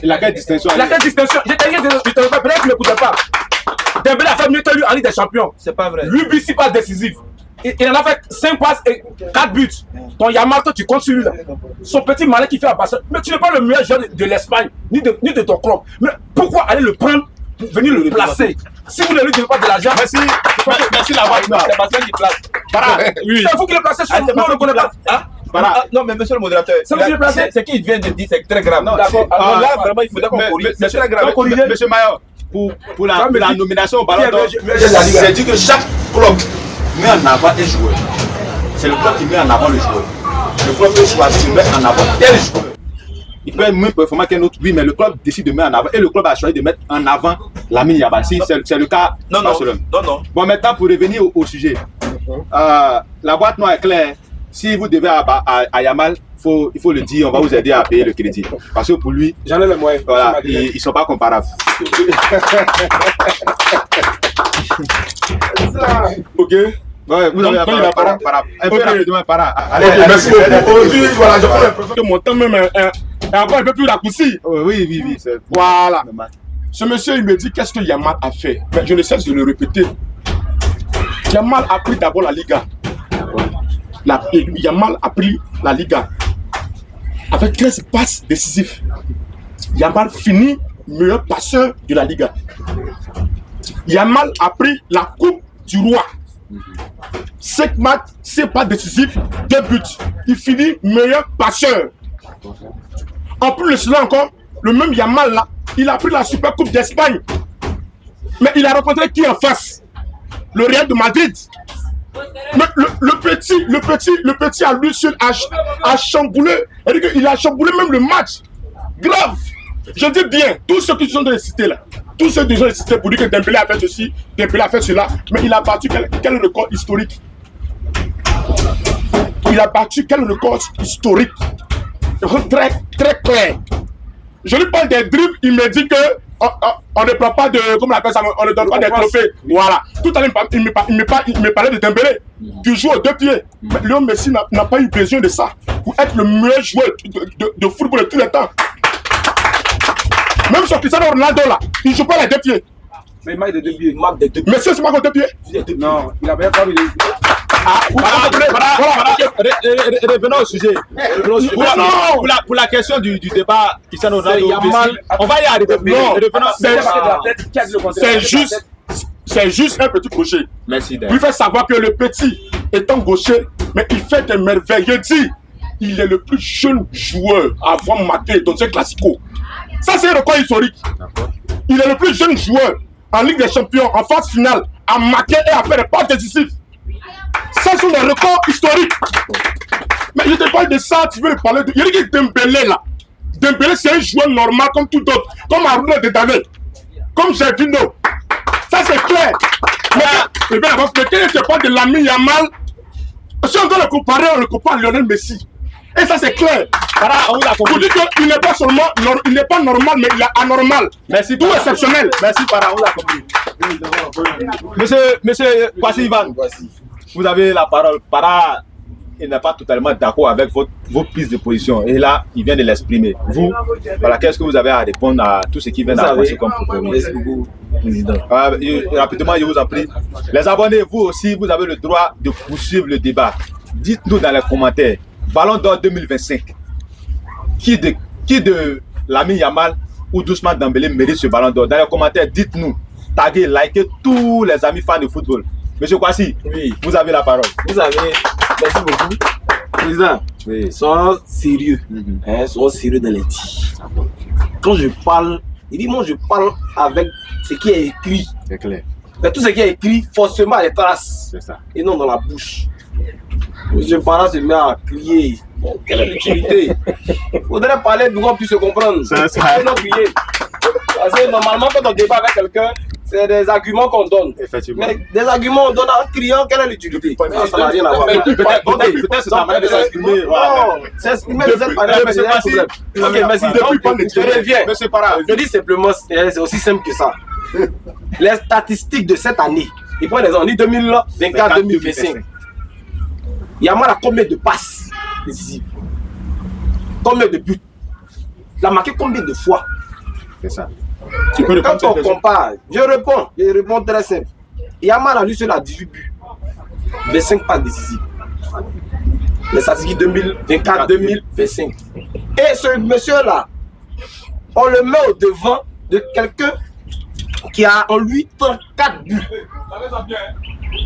Il a quelle distinction?
Il a quelle distinction? Je te dis, peut-être que tu n'écoutais pas. Dembélé a fait mieux que lui en Ligue des Champions.
C'est pas vrai.
8 buts, 6 passes décisives. Il en a fait 5 passes et 4 buts. Ton Yamal, toi, tu comptes sur lui là. Son petit malin qui fait à Barcelone. Mais tu n'es pas le meilleur joueur de l'Espagne, ni de ton club. Mais pourquoi aller le prendre pour venir le placer? Si vous ne lui donnez pas de l'argent, merci la voix.
C'est Barcelone qui place.
C'est vous qui le placez sur nous, on ne le connaît pas.
Non, mais monsieur le modérateur, c'est qu'il vient de dire, c'est très grave. D'accord. Alors là, vraiment, il faudrait qu'on corrige. C'est très grave.
Monsieur Maillot, pour la nomination au ballon d'or,
c'est dit que chaque club met en avant un joueur. C'est le club qui met en avant le joueur. Le club peut choisir de mettre en avant tel joueur.
Il peut être moins performant qu'un autre, oui, mais le club décide de mettre en avant. Et le club a choisi de mettre en avant Lamine Yamal. Si c'est le cas,
non.
Bon, maintenant, pour revenir au sujet, la boîte noire est claire. Si vous devez à Yamal, il faut le dire, on va vous aider à payer le crédit. Parce que pour lui,
j'en ai le moyen.
Voilà, ils ne sont pas comparables.
Ok.
Ouais, vous avez la parole. Un peu rapidement,
allez, merci beaucoup. Aujourd'hui, voilà, je prends l'impression que mon temps même est encore un peu plus raccourci.
Oui.
Voilà. Ce monsieur, il me dit qu'est-ce que Yamal a fait. Mais je ne cesse de le répéter. Yamal a pris d'abord la Liga. Yamal a pris la Liga. Avec 13 passes décisives. Yamal finit meilleur passeur de la Liga. Yamal a pris la Coupe du Roi. 5 matchs, 6 passes décisives, 2 buts. Il finit meilleur passeur. En plus de cela encore, le même Yamal là, il a pris la Super Coupe d'Espagne. Mais il a rencontré qui en face? Le Real de Madrid. Mais le petit à lui seul a chamboulé. Il a chamboulé même le match. Grave. Je dis bien, tous ceux qui sont dans les cités là, tous ceux qui sont dans les cités pour dire que Dembélé a fait ceci, Dembélé a fait cela, mais il a battu quel record historique? Il a battu quel record historique? Très, très clair. Je lui parle des dribbles, il me dit que on ne prend pas de, comment on appelle ça, on ne donne pas des trophées. Voilà. Tout à l'heure, il me parlait de Dembélé. Tu joues aux 2 pieds. Mais Léon Messi n'a pas eu besoin de ça pour être le meilleur joueur de football de tous les temps. Même sur Cristiano Ronaldo là, il ne joue pas les 2 pieds.
Mais il marque des 2 pieds.
Il marque des 2 pieds.
Mais c'est marque aux 2 pieds.
Non, il a bien pas mis
Revenons au sujet. Pour la question du débat Cristiano Ronaldo, on va y arriver.
C'est juste un petit crochet.
Merci.
Il fait savoir que le petit étant gaucher, mais il fait des merveilles. Je dis, il est le plus jeune joueur à avoir marqué dans ce classico. Ça, c'est un record historique. Il est le plus jeune joueur en Ligue des Champions, en phase finale, à marquer et à faire des passes décisives. Ça, sont des records historiques. Mais je te parle de ça, tu veux me parler de. Il y a dit Dembélé là. Dembélé, c'est un joueur normal comme tout autre. Comme Arnaud de David. Comme Gervinho. Ça, c'est clair. Mais quand je te parle de l'ami Yamal, si on doit le comparer, on le compare à Lionel Messi. Et ça, c'est clair. Vous dites qu'il n'est pas seulement, il n'est pas normal, mais il est anormal.
Merci.
Tout exceptionnel.
Merci, Para, on l'a compris. Monsieur Kwasi Ivan, vous avez la parole. Para, il n'est pas totalement d'accord avec vos prises de position. Et là, il vient de l'exprimer. Vous, voilà, qu'est-ce que vous avez à répondre à tout ce qui vient d'approcher comme propos?
Merci beaucoup, président.
Rapidement, je vous en prie. Les abonnés, vous aussi, vous avez le droit de poursuivre le débat. Dites-nous dans les commentaires. Ballon d'or 2025. Qui de l'ami Yamal ou Ousmane Dembélé mérite ce ballon d'or? Dans les commentaires, dites-nous. Taguez, likez tous les amis fans de football. Monsieur Kwasi,
Oui.
vous avez la parole.
Vous avez. Merci beaucoup. Président,
Oui.
sois sérieux. Sois sérieux dans les dits. Quand je parle, il dit, moi je parle avec ce qui est écrit.
C'est clair.
Mais tout ce qui est écrit, forcément, les traces.
C'est ça.
Et non dans la bouche. Monsieur Parra se met à crier. Bon, quelle est l'utilité? Il faudrait parler pour qu'on puisse se comprendre.
C'est ça.
Et non crier. Parce que normalement, quand on débat avec quelqu'un, c'est des arguments qu'on donne.
Effectivement.
Mais des arguments on donne en criant, quelle est l'utilité? Ça n'a rien à voir.
Peut-être c'est sa manière de s'exprimer.
Non, s'exprimer de cette manière, c'est un problème. Ok, merci. Donc, je reviens.
Monsieur Para.
Je dis simplement, c'est aussi simple que ça. Les statistiques de cette année, ils prennent les années 2024-2025. Yamal a combien de passes décisives? Combien de buts? Il a marqué combien de fois?
C'est ça.
Quand on compare, je réponds très simple. Yamal a lui seul à 18 buts, 25 passes décisives. Les statistiques 2024-2025. Et ce monsieur-là, on le met au devant de quelqu'un qui a en lui 34 buts.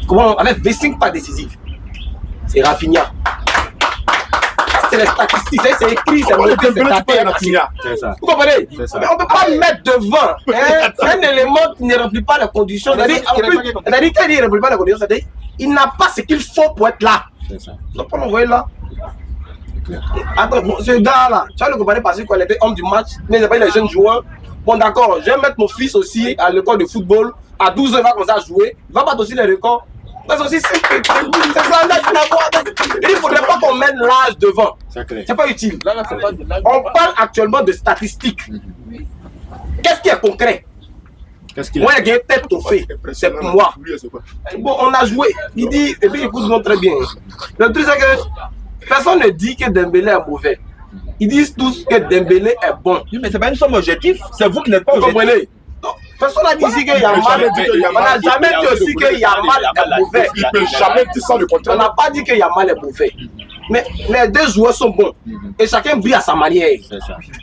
Comment? Avec 25 passes décisives. C'est Rafinha. C'est les statistiques, c'est écrit, c'est noté, c'est tapé, Rafinha.
C'est ça.
Vous comprenez?
C'est ça.
Mais on ne peut pas mettre devant un élément qui ne remplit pas les conditions. C'est-à-dire qu'il ne remplit pas les conditions, c'est-à-dire qu'il n'a pas ce qu'il faut pour être là.
C'est ça.
Donc, on l'envoie là. Attends, ce gars-là, tu vas le comparer parce qu'il était homme du match, mais il n'est pas les jeunes joueurs. Bon, d'accord, je vais mettre mon fils aussi à l'école de football. À 12 ans, il va commencer à jouer. Il va battre aussi les records. C'est aussi simple. C'est ça, il ne faudrait pas qu'on mette l'âge devant. C'est pas utile. On parle actuellement de statistiques. Qu'est-ce qui est concret? Moi, il y a une tête au fait. C'est pour moi. Bon, on a joué. Il dit, et puis écoute-moi très bien. Le truc, c'est que personne ne dit que Dembélé est mauvais. Ils disent tous que Dembélé est bon.
Oui, mais c'est pas une somme objective. C'est vous qui n'êtes pas
Vous
objectif.
comprenez? Personne n'a dit ici que Yamal, on n'a jamais dit aussi que Yamal est mauvais.
Il ne peut jamais dire ça le
On
contraire.
n'a pas dit que Yamal est mauvais. Mais les deux joueurs sont bons. Et chacun brille à sa manière.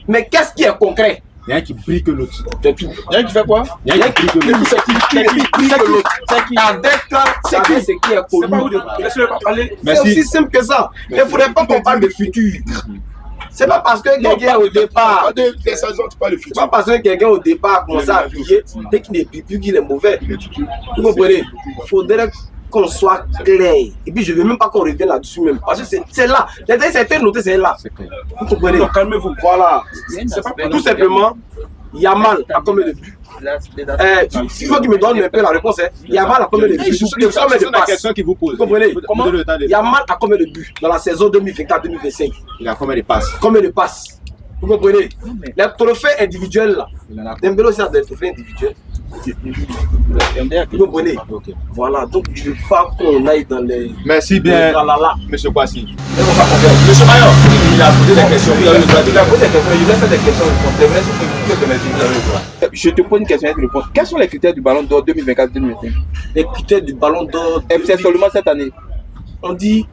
Mais qu'est-ce qui est concret?
Il y a un qui brille que l'autre.
C'est tout.
Il y a un qui fait quoi?
Il y a un qui brille que l'autre.
C'est qui brille que l'autre. Avec ce qui est
C'est pas où
connu.
laissez-le pas parler.
C'est aussi simple que ça. Il ne faudrait pas qu'on parle de futur. C'est pas parce que quelqu'un au départ.
Les saisons, tu parles de
C'est
futur.
pas parce que quelqu'un au départ a commencé à briller dès qu'il n'est plus qu'il est mauvais. Vous comprenez? Il faudrait qu'on soit clair. Et puis je ne veux même pas qu'on revienne là-dessus même. Parce que c'est là. C'était noté, c'est là. Vous comprenez?
Donc calmez-vous.
Voilà.
C'est pas
Tout simplement, Yamal a combien de buts? Il faut qu'il me donne un peu la réponse. Yamal a combien de buts? Combien de
C'est la
passes?
question qu'il vous pose.
Vous comprenez?
Comment le temps de...
Yamal a combien de buts dans la saison 2024-2025?
Il a combien de passes?
Combien de passes? Vous comprenez? Les trophées individuels là. Dembélé aussi a des trophées individuels. Vous comprenez? Voilà, donc je ne veux pas qu'on aille dans les.
Merci bien,
Là.
monsieur Kwasi.
Monsieur Mayor, il a posé des questions.
Il a posé des questions, il a fait des questions.
Je te pose une question et tu réponds. Quels sont les critères du Ballon d'Or 2024-2025?
Les critères du Ballon d'Or.
C'est seulement cette année.
On dit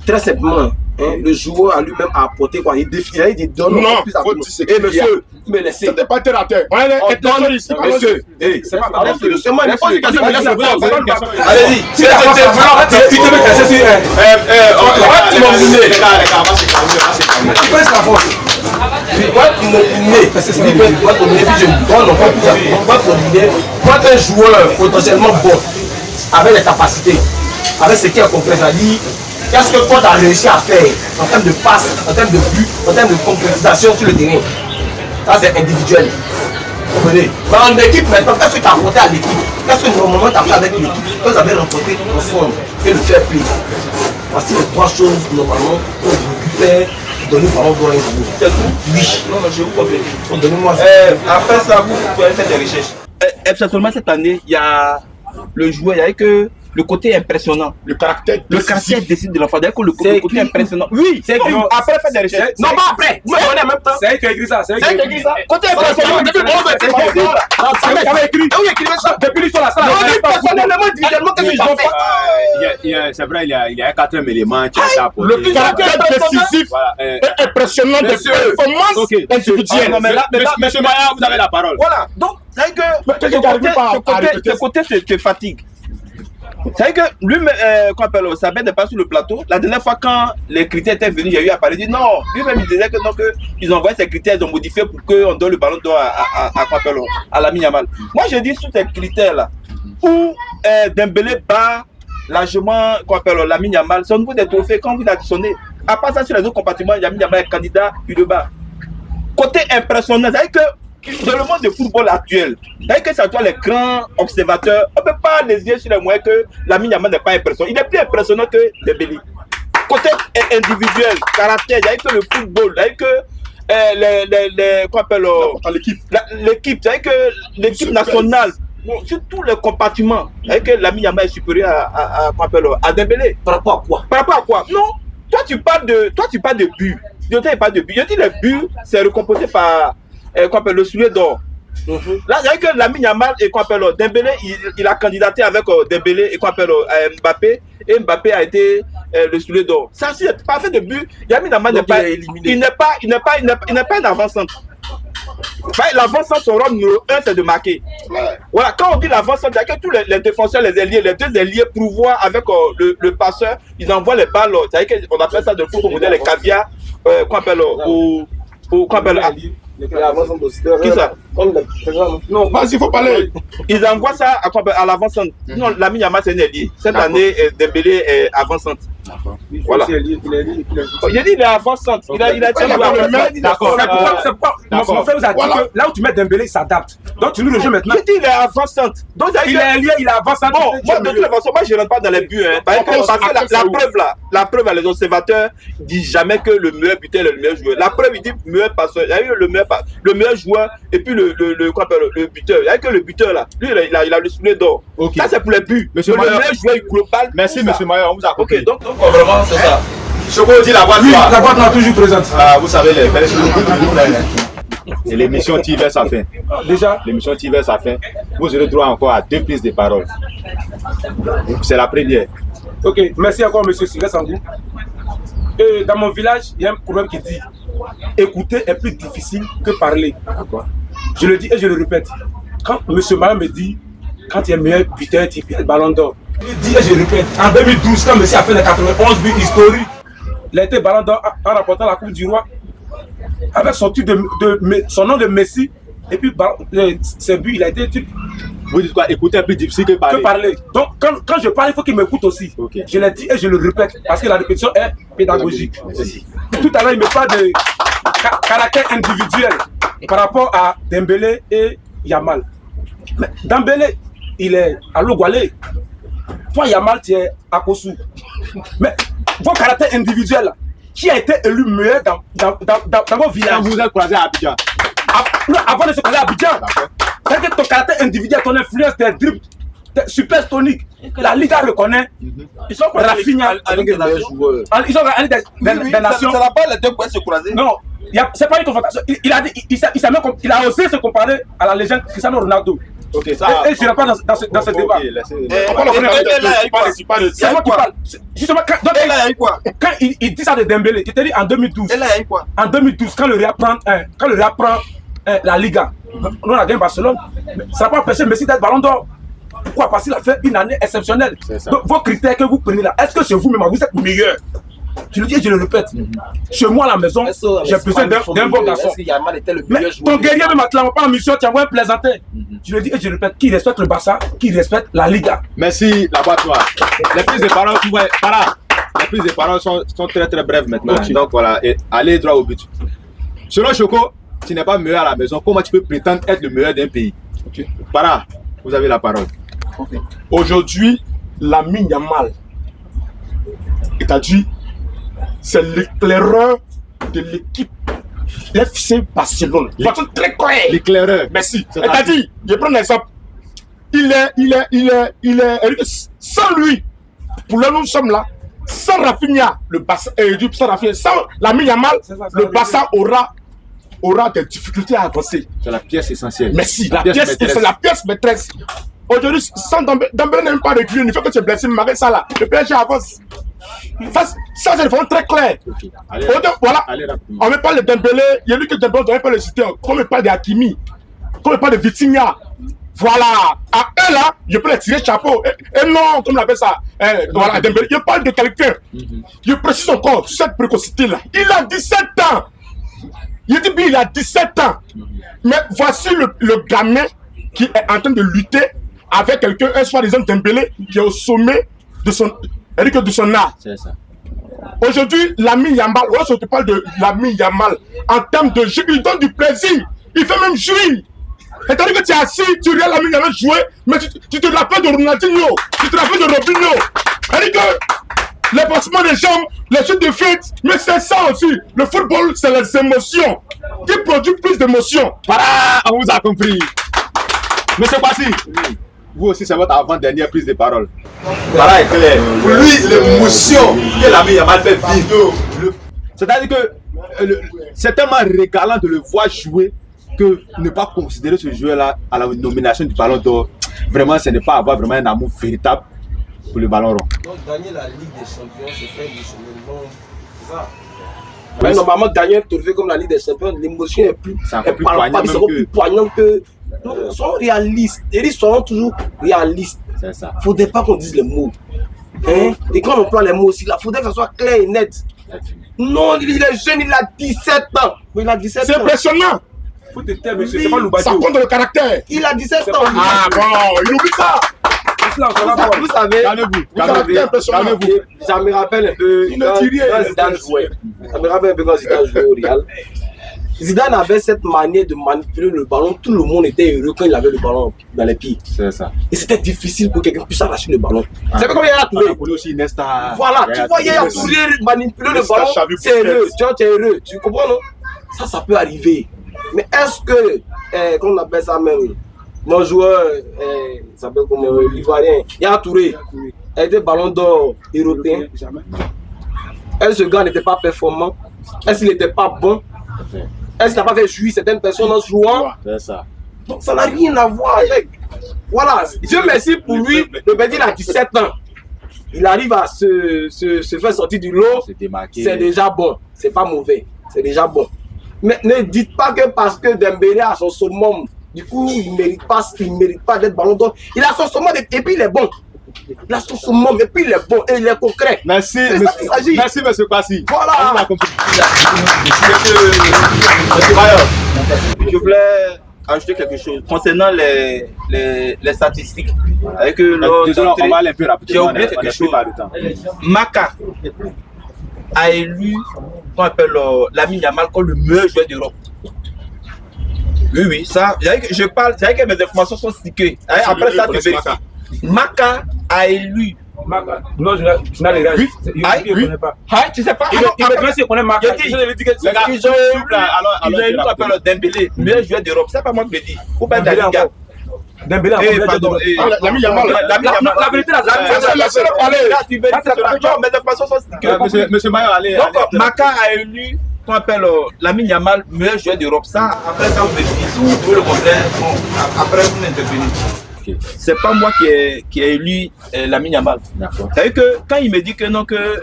très simplement, hein, le joueur a lui-même apporté quoi. Il définit, il donne
Non,
plus à
faut
tout.
dire ce
Eh
qu'il y a.
monsieur, me laissez.
C'était pas terre à terre. On est
donne
ici.
monsieur.
C'est pas
Allez-y, c'est moi, il me pose une question.
Allez-y.
Si la question est vraiment, tu te mets cassé sur tu m'as miné. Tu connais la force. Tu m'as miné. Parce que c'est dit que tu vas te miné, puis je donne encore plus. On va te miné. Quand un joueur potentiellement bon, avec les capacités, avec ce qui est concret, c'est-à-dire, qu'est-ce que toi tu as réussi à faire en termes de passe, en termes de but, en termes de concrétisation sur le terrain? Ça c'est individuel. Vous comprenez? Dans l'équipe maintenant, qu'est-ce que tu as apporté à l'équipe? Qu'est-ce que normalement tu as fait avec l'équipe? Que vous avez remporté ensemble et le fair play. Voici les trois choses normalement qu'on récupère, donner par rapport à un jour. C'est tout? Oui. Non, mais je vous comprends. Donnez-moi ça.
Après ça, vous pouvez faire des recherches. Seulement cette année, il y a le joueur, il y a que le côté impressionnant.
Le caractère
décide de l'enfant. D'ailleurs, le côté impressionnant. Oui,
c'est écrit.
Après, faire des recherches.
Non, pas après. Vous me donnez en même temps.
C'est elle qui a écrit ça. C'est elle
C'est
qui a
écrit
écrit
ça. Côté impressionnant, depuis bon, c'est écrit.
ça. Qui avait écrit.
Et où écrivez ça?
Depuis l'histoire, là, ça.
Non, mais personnellement, individuellement, qu'est-ce que ils ont fait?
C'est vrai, il y a un quatrième élément qui a apporté.
Le caractère décisif
Voilà,
et impressionnant des performances individuelles.
Non, mais là, monsieur Maya, vous avez la parole.
Voilà. Donc, c'est que ce côté te fatigue. C'est que lui, qu'on appelle Sabet n'est pas sur le plateau. La dernière fois, quand les critères étaient venus, il y a eu à parler. Il dit non. Lui-même, il disait que non, que ils ont envoyé ces critères, ils ont modifié pour qu'on donne le ballon d'or à Lamine Yamal. Moi, je dis sur ces critères-là, où Dembélé bat largement Lamine Yamal, c'est au niveau des trophées, quand vous additionnez. À part ça, sur les autres compartiments, Lamine Yamal est candidat, il le bat. Côté impressionnant, c'est que dans le monde de football actuel, c'est que ça soit les grands observateurs, on ne peut pas les yeux sur les moyens que Lamine Yamal n'est pas impressionnant. Il est plus impressionnant que Dembélé. Côté individuel, caractère, il y a que le football, il y a que l'équipe, c'est que l'équipe nationale, sur tous les compartiments, c'est que Lamine Yamal est supérieur à Dembélé.
Par rapport à quoi?
Par rapport à quoi? Non, toi tu parles de but. Je ne pas de but. Je dis les buts, c'est récompensé par le soulier d'or. Là, il y a que Lamine Yamal et Dembélé, il a candidaté avec Dembélé et Mbappé. Et Mbappé a été le soulier d'or. Ça, c'est pas fait de but. Lamine Yamal n'est pas éliminé. Il n'est pas un avant-centre. L'avant-centre, son rôle numéro 1, c'est de marquer. Voilà, quand on dit l'avant-centre, il y a que tous les défenseurs, les deux ailiers pourvoient avec le passeur, ils envoient les balles. On appelle ça de football modèle, les caviars, qui ça?
Non, vas-y, il faut parler.
Ils envoient ça à l'avant-centre. Non, Lamine Yamal, c'est un ailier. Cette année, Dembélé est avant-centre. Voilà. J'ai dit il est avant-centre. Il a été
d'accord. Mon frère vous a dit que là où tu mets Dembélé, il s'adapte. Donc tu nous le joues maintenant.
J'ai dit il est avant-centre.
Il est allié, il est avant-centre.
Bon, moi de toute façon, moi je ne rentre pas dans les buts. Parce que la preuve, les observateurs ne disent jamais que le meilleur buteur est le meilleur joueur. La preuve, il dit meilleur passeur. Il y a eu le meilleur joueur et puis le buteur. Il n'y a que le buteur là. Lui, il a le soulier d'or. Ça, c'est pour les buts. Le meilleur joueur global.
Merci, monsieur Maillard, on vous a compris.
Ok, donc vraiment, c'est ça.
Choco dit la voix
Oui, la voix est toujours présente.
Vous savez, les Et l'émission tire vers sa fin.
Déjà,
L'émission tire vers sa fin. Vous aurez droit encore à 2 prises de parole. C'est la première.
ok, merci encore, monsieur Sylvestre Sangou. Et dans mon village, il y a un problème qui dit écouter est plus difficile que parler. Je le dis et je le répète. Quand monsieur Marin me dit, quand il est meilleur buteur, il y a le ballon d'or. Je le dis et je le répète. En 2012, quand monsieur a fait les 91 buts historiques, il a été ballon d'or en remportant la Coupe du Roi. Avec son, son nom de Messi, et puis ses buts, il a été type.
Vous dites quoi? Écouter est plus difficile que parler.
Donc, quand je parle, il faut qu'il m'écoute aussi.
Okay.
Je l'ai dit et je le répète, parce que la répétition est pédagogique.
Merci.
Tout à l'heure, il me parle de caractère individuel par rapport à Dembélé et Yamal. Mais Dembélé, il est à Logoualé. Toi, Yamal, tu es à Kossou. Mais vos caractères individuels, qui a été élu meilleur dans vos villages?
Quand vous êtes croisé à Abidjan.
Avant de se croiser à Abidjan. C'est que ton caractère individuel, ton influence, tes dribbles, tes super toniques, la Liga reconnaît. Ils sont Rafinha. Ils sont allés des nations.
Ça n'a pas les deux points se croiser.
Non, c'est pas une confrontation. Il a osé se comparer à la légende Cristiano Ronaldo.
Ok, ça.
Et je ne pas dans ce débat. C'est moi qui parle. Justement, quand il dit ça de Dembélé, qui était dit en 2012. En 2012, quand le Real prend la Liga, nous on a gagné Barcelone. Ça n'a pas empêché Messi d'être ballon d'or. Pourquoi? Parce qu'il a fait une année exceptionnelle. Donc, vos critères que vous prenez là, est-ce que chez vous-même, vous êtes meilleur? Je le dis et je le répète. Chez moi à la maison, j'ai besoin d'un bon garçon. Mais ton guerrier même à pas en mission, tu envoies un plaisantin. Je le dis et je le répète, qui respecte le Barça, qui respecte la Liga.
Merci, Laboratoire. Les prises de parole, les prises de parole sont très très brèves maintenant. Okay. Donc voilà, et allez droit au but. Selon Choco, tu n'es pas meilleur à la maison. Comment tu peux prétendre être le meilleur d'un pays? Okay. Para, vous avez la parole.
Okay. Aujourd'hui, Lamine Yamal est à dire, c'est l'éclaireur de l'équipe FC Barcelone. De façon très claire.
L'éclaireur.
Merci. C'est-à-dire, je prends un exemple. Il est, sans lui, pour là nous sommes là, sans Rafinha, le Barça, sans Lamine Yamal, le Barça aura des difficultés à avancer.
C'est la pièce essentielle.
Merci. C'est la pièce maîtresse. Aujourd'hui, sans Dembélé n'est même pas reculé, il faut que tu es blessé, mais ça là, le PSG avance. Ça c'est vraiment très clair. Okay. Voilà, on me parle de Dembélé, il y a lui que Dembélé ne doit pas le citer, comme on parle de Hakimi, comme on parle de Vitinha. Voilà, à eux là, je peux les tirer chapeau. Et non, comme on appelle ça, voilà, Dembélé, je parle de quelqu'un. Je précise encore cette précocité là. Il a 17 ans. Il dit bien, il a 17 ans. Mais voici le gamin qui est en train de lutter avec quelqu'un, un soi-disant Dembélé, qui est au sommet de son art.
C'est ça.
Aujourd'hui, Lamine Yamal, lorsque tu parles de Lamine Yamal, en termes de jeu, il donne du plaisir. Il fait même jouir. C'est-à-dire que tu es assis, tu regardes Lamine Yamal jouer, mais tu te rappelles de Ronaldinho, tu te rappelles de Robinho. C'est-à-dire que les passements des jambes, les chutes de fête, mais c'est ça aussi. Le football, c'est les émotions. Qui produit plus d'émotions.
Voilà, on vous a compris. Monsieur Bassi, vous aussi, c'est votre avant-dernière prise de parole. Voilà, est clair. Pour lui, l'émotion que Lamine Yamal fait vivre. C'est-à-dire que c'est tellement régalant de le voir jouer que ne pas considérer ce joueur-là à la nomination du Ballon d'Or, vraiment, ce n'est pas avoir vraiment un amour véritable pour le Ballon rond.
Donc, gagner la Ligue des Champions, c'est émotionnellement ça. Ouais, normalement, gagner un trophée comme la Ligue des Champions, l'émotion est plus poignante que. Non, soyons réalistes. Les risques seront toujours réalistes.
C'est ça.
Il ne faudrait pas qu'on dise les mots. Hein? Et quand on emploie les mots aussi, il faudrait que ça soit clair et net. Non, il est jeune, il a 17 ans. Il a 17 ans.
C'est impressionnant.
Faut te taire, monsieur. C'est pas Loubadio.
Ça compte le caractère.
Il a 17 ans.
Ah bon, il oublie ça.
Vous savez,
calmez-vous.
Ça me rappelle un peu quand Zidane jouait. Ça me rappelle un peu quand Zidane jouait au Real. Zidane avait cette manière de manipuler le ballon. Tout le monde était heureux quand il avait le ballon dans les pieds.
C'est ça.
Et c'était difficile pour quelqu'un puisse arracher le ballon. C'est comme il y a Touré. Voilà, tu vois, il y a Touré manipuler le ballon. C'est heureux. Tu es heureux. Tu comprends, non? Ça peut arriver. Mais est-ce que, qu'on appelle ça même, mon joueur, il s'appelle comme l'Ivoirien, Yaya Touré, a été ballon d'or européen. Est-ce que ce gars n'était pas performant? Est-ce qu'il n'était pas bon? Est-ce qu'il n'a pas fait jouir certaines personnes en jouant?
C'est ça.
Donc ça n'a rien à voir avec. Voilà, Dieu merci pour lui, le petit il a 17 ans. Il arrive à se faire sortir du lot, c'est déjà bon, c'est pas mauvais, c'est déjà bon. Mais ne dites pas que parce que Dembélé a son summum, du coup il mérite pas d'être ballon d'or. Il a son summum et puis il est bon. Il a son summum et puis il est bon et il est concret.
Merci,
C'est ça qu'il s'agit.
merci, monsieur Kwasi.
Voilà.
On a compris.
Je voulais ajouter quelque chose concernant les statistiques. Avec
Désolé, on va aller un peu rapidement.
J'ai oublié quelque chose. Maka a élu, qu'on appelle Lamine Yamal comme le meilleur joueur d'Europe. Oui, ça, je parle, c'est vrai que mes informations sont stickées. Après ça, tu vérifies. Maka a élu.
Non, je n'ai les
Oui.
je ne connais pas.
Tu sais pas.
Il me demande si on connaît Maka.
Ils ont élu qu'on appelle Dembélé, meilleur joueur d'Europe. C'est pas moi qui le dis. Ou pas de la Liga.
Dembélé a
Pardon.
Lamine Yamal.
La vérité,
Laissez-le parler.
Mes informations sont stickées.
Monsieur Mayo, allez.
Donc, Maka a élu qu'on appelle Lamine Yamal, meilleur joueur d'Europe. Ça, après ça, vous vérifiez. Si vous trouvez le contraire, après vous intervenez. C'est pas moi qui ai élu Lamine Yamal. C'est-à-dire que quand il me dit que non, que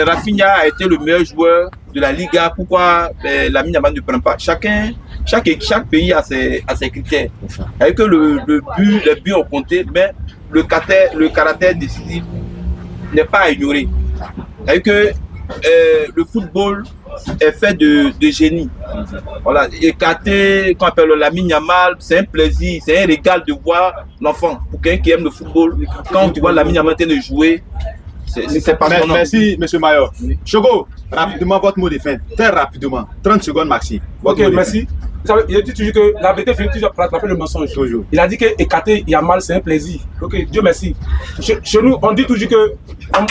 Rafinha a été le meilleur joueur de la Liga, pourquoi Lamine Yamal ne prend pas? Chaque pays a ses critères. C'est-à-dire que les buts ont compté, mais le caractère décisif n'est pas à ignorer. C'est-à-dire que le football est fait de génie. Voilà, écarter, qu'on appelle Lamine Yamal, c'est un plaisir, c'est un régal de voir l'enfant. Pour quelqu'un qui aime le football, quand tu vois Lamine Yamal en train de jouer, c'est passionnant.
Merci, monsieur Mayo. Chogo, rapidement, votre mot de fin. Très rapidement. 30 secondes, maxi.
Ok, merci. Il a dit toujours que la vérité finit toujours par attraper le mensonge.
Toujours.
Il a dit que écarter Yamal, c'est un plaisir. Ok, Dieu merci. Chez nous, on dit toujours que on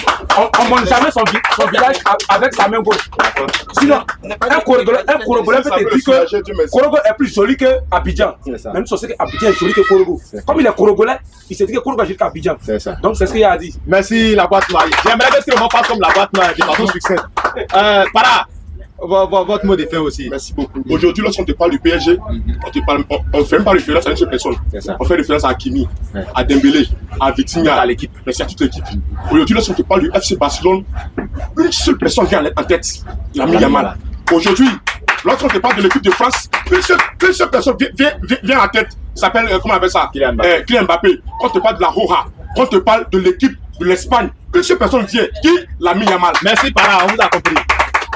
mange jamais son village avec sa main gauche. Sinon, un Congolais peut te dire que Korogo est plus joli que Abidjan. Même si on sait que Abidjan est joli que Korogo. Comme il est Congolais, il s'est dit que Korogo est joli qu'Abidjan. Donc c'est ce qu'il a dit.
Merci, la boîte noire. J'aimerais que tu me fasses comme la boîte noire de façon succincte. Para, votre mot de fin aussi.
Merci beaucoup. Aujourd'hui, lorsqu'on te parle du PSG, on ne fait même pas référence à une seule personne. On fait référence à Hakimi, à Dembélé, à Vitinha,
à l'équipe.
Merci à toute l'équipe. Aujourd'hui, lorsqu'on te parle du FC Barcelone, une seule personne vient en tête, Lamine Yamal. Aujourd'hui, lorsqu'on te parle de l'équipe de France, une seule personne vient en tête. S'appelle, comment on appelle ça? Kylian Mbappé. Quand on te parle de la Roja, quand on te parle de l'équipe de l'Espagne, une seule personne vient. Qui? Lamine Yamal.
Merci, Para, on vous a compris.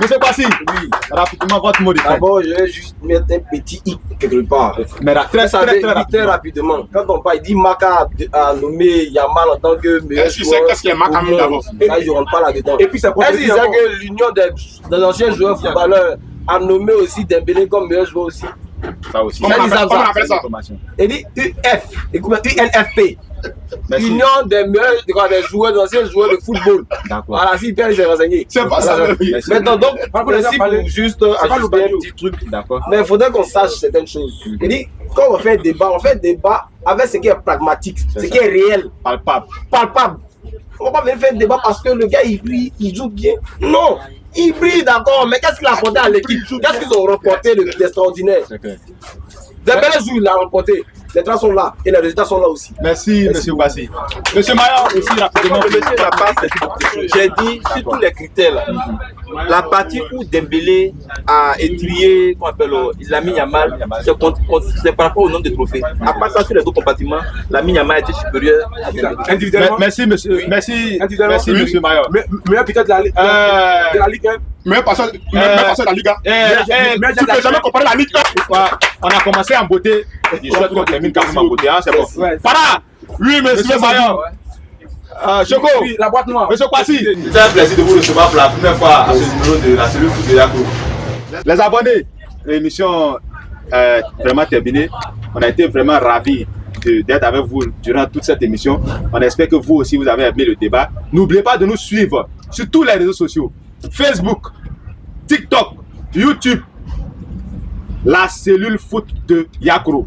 Monsieur Kwasi, oui, rapidement votre mot de fin.
D'abord, je vais juste mettre un petit hic quelque part.
Mais
très rapidement. Quand on parle, il dit Maka a nommé Yamal en tant que meilleur joueur.
Qu'est-ce qu'il y a Maka d'abord?
Ça, ils ne rentrent pas là-dedans.
Et puis, c'est
est-ce qu'il disait que l'union des anciens joueurs footballeurs a nommé aussi Dembélé comme meilleur joueur aussi?
Ça aussi.
Comment on appelle ça?
Il dit UF, UNFP. Union des meilleurs des joueurs, des anciens joueurs de football. Voilà, si Pierre s'est renseigné.
C'est pas ça.
Maintenant, donc, merci pour juste ajouter un petit truc. Mais il faudrait qu'on sache certaines choses. Il dit, quand on fait un débat avec ce qui est pragmatique, ce qui est réel, palpable. On ne va pas venir faire un débat parce que le gars il brille, il joue bien. Non, il brille d'accord, mais qu'est-ce qu'il a apporté à l'équipe? Qu'est-ce qu'ils ont remporté d'extraordinaire? Dembélé joue, il a remporté. Les traces sont là et les résultats sont là aussi.
Merci, monsieur Kwasi. Monsieur Mayo aussi rapidement.
J'ai dit sur tous les critères là, la partie où Dembélé a étrié, qu'on appelle Lamine Yamal, c'est par rapport au nombre de trophées. À part ça, sur les autres compartiments, Lamine Yamal était supérieur à Dembélé.
Individuellement.
Merci, monsieur. Merci, monsieur Mayo.
Mais peut-être de la Ligue 1.
Mais pas ça de la Liga. Tu peux jamais comparer la Ligue 1.
On a commencé en beauté. Je souhaite qu'on termine quand même en beauté. C'est bon. Para. Oui, monsieur Mayo. Choco,
la boîte noire.
Monsieur Kwasi.
C'est un plaisir de vous recevoir pour la première fois à ce numéro de la cellule foot de Yako.
Les abonnés, l'émission est vraiment terminée. On a été vraiment ravis d'être avec vous durant toute cette émission. On espère que vous aussi, vous avez aimé le débat. N'oubliez pas de nous suivre sur tous les réseaux sociaux. Facebook, TikTok, YouTube, la cellule foot de Yakro.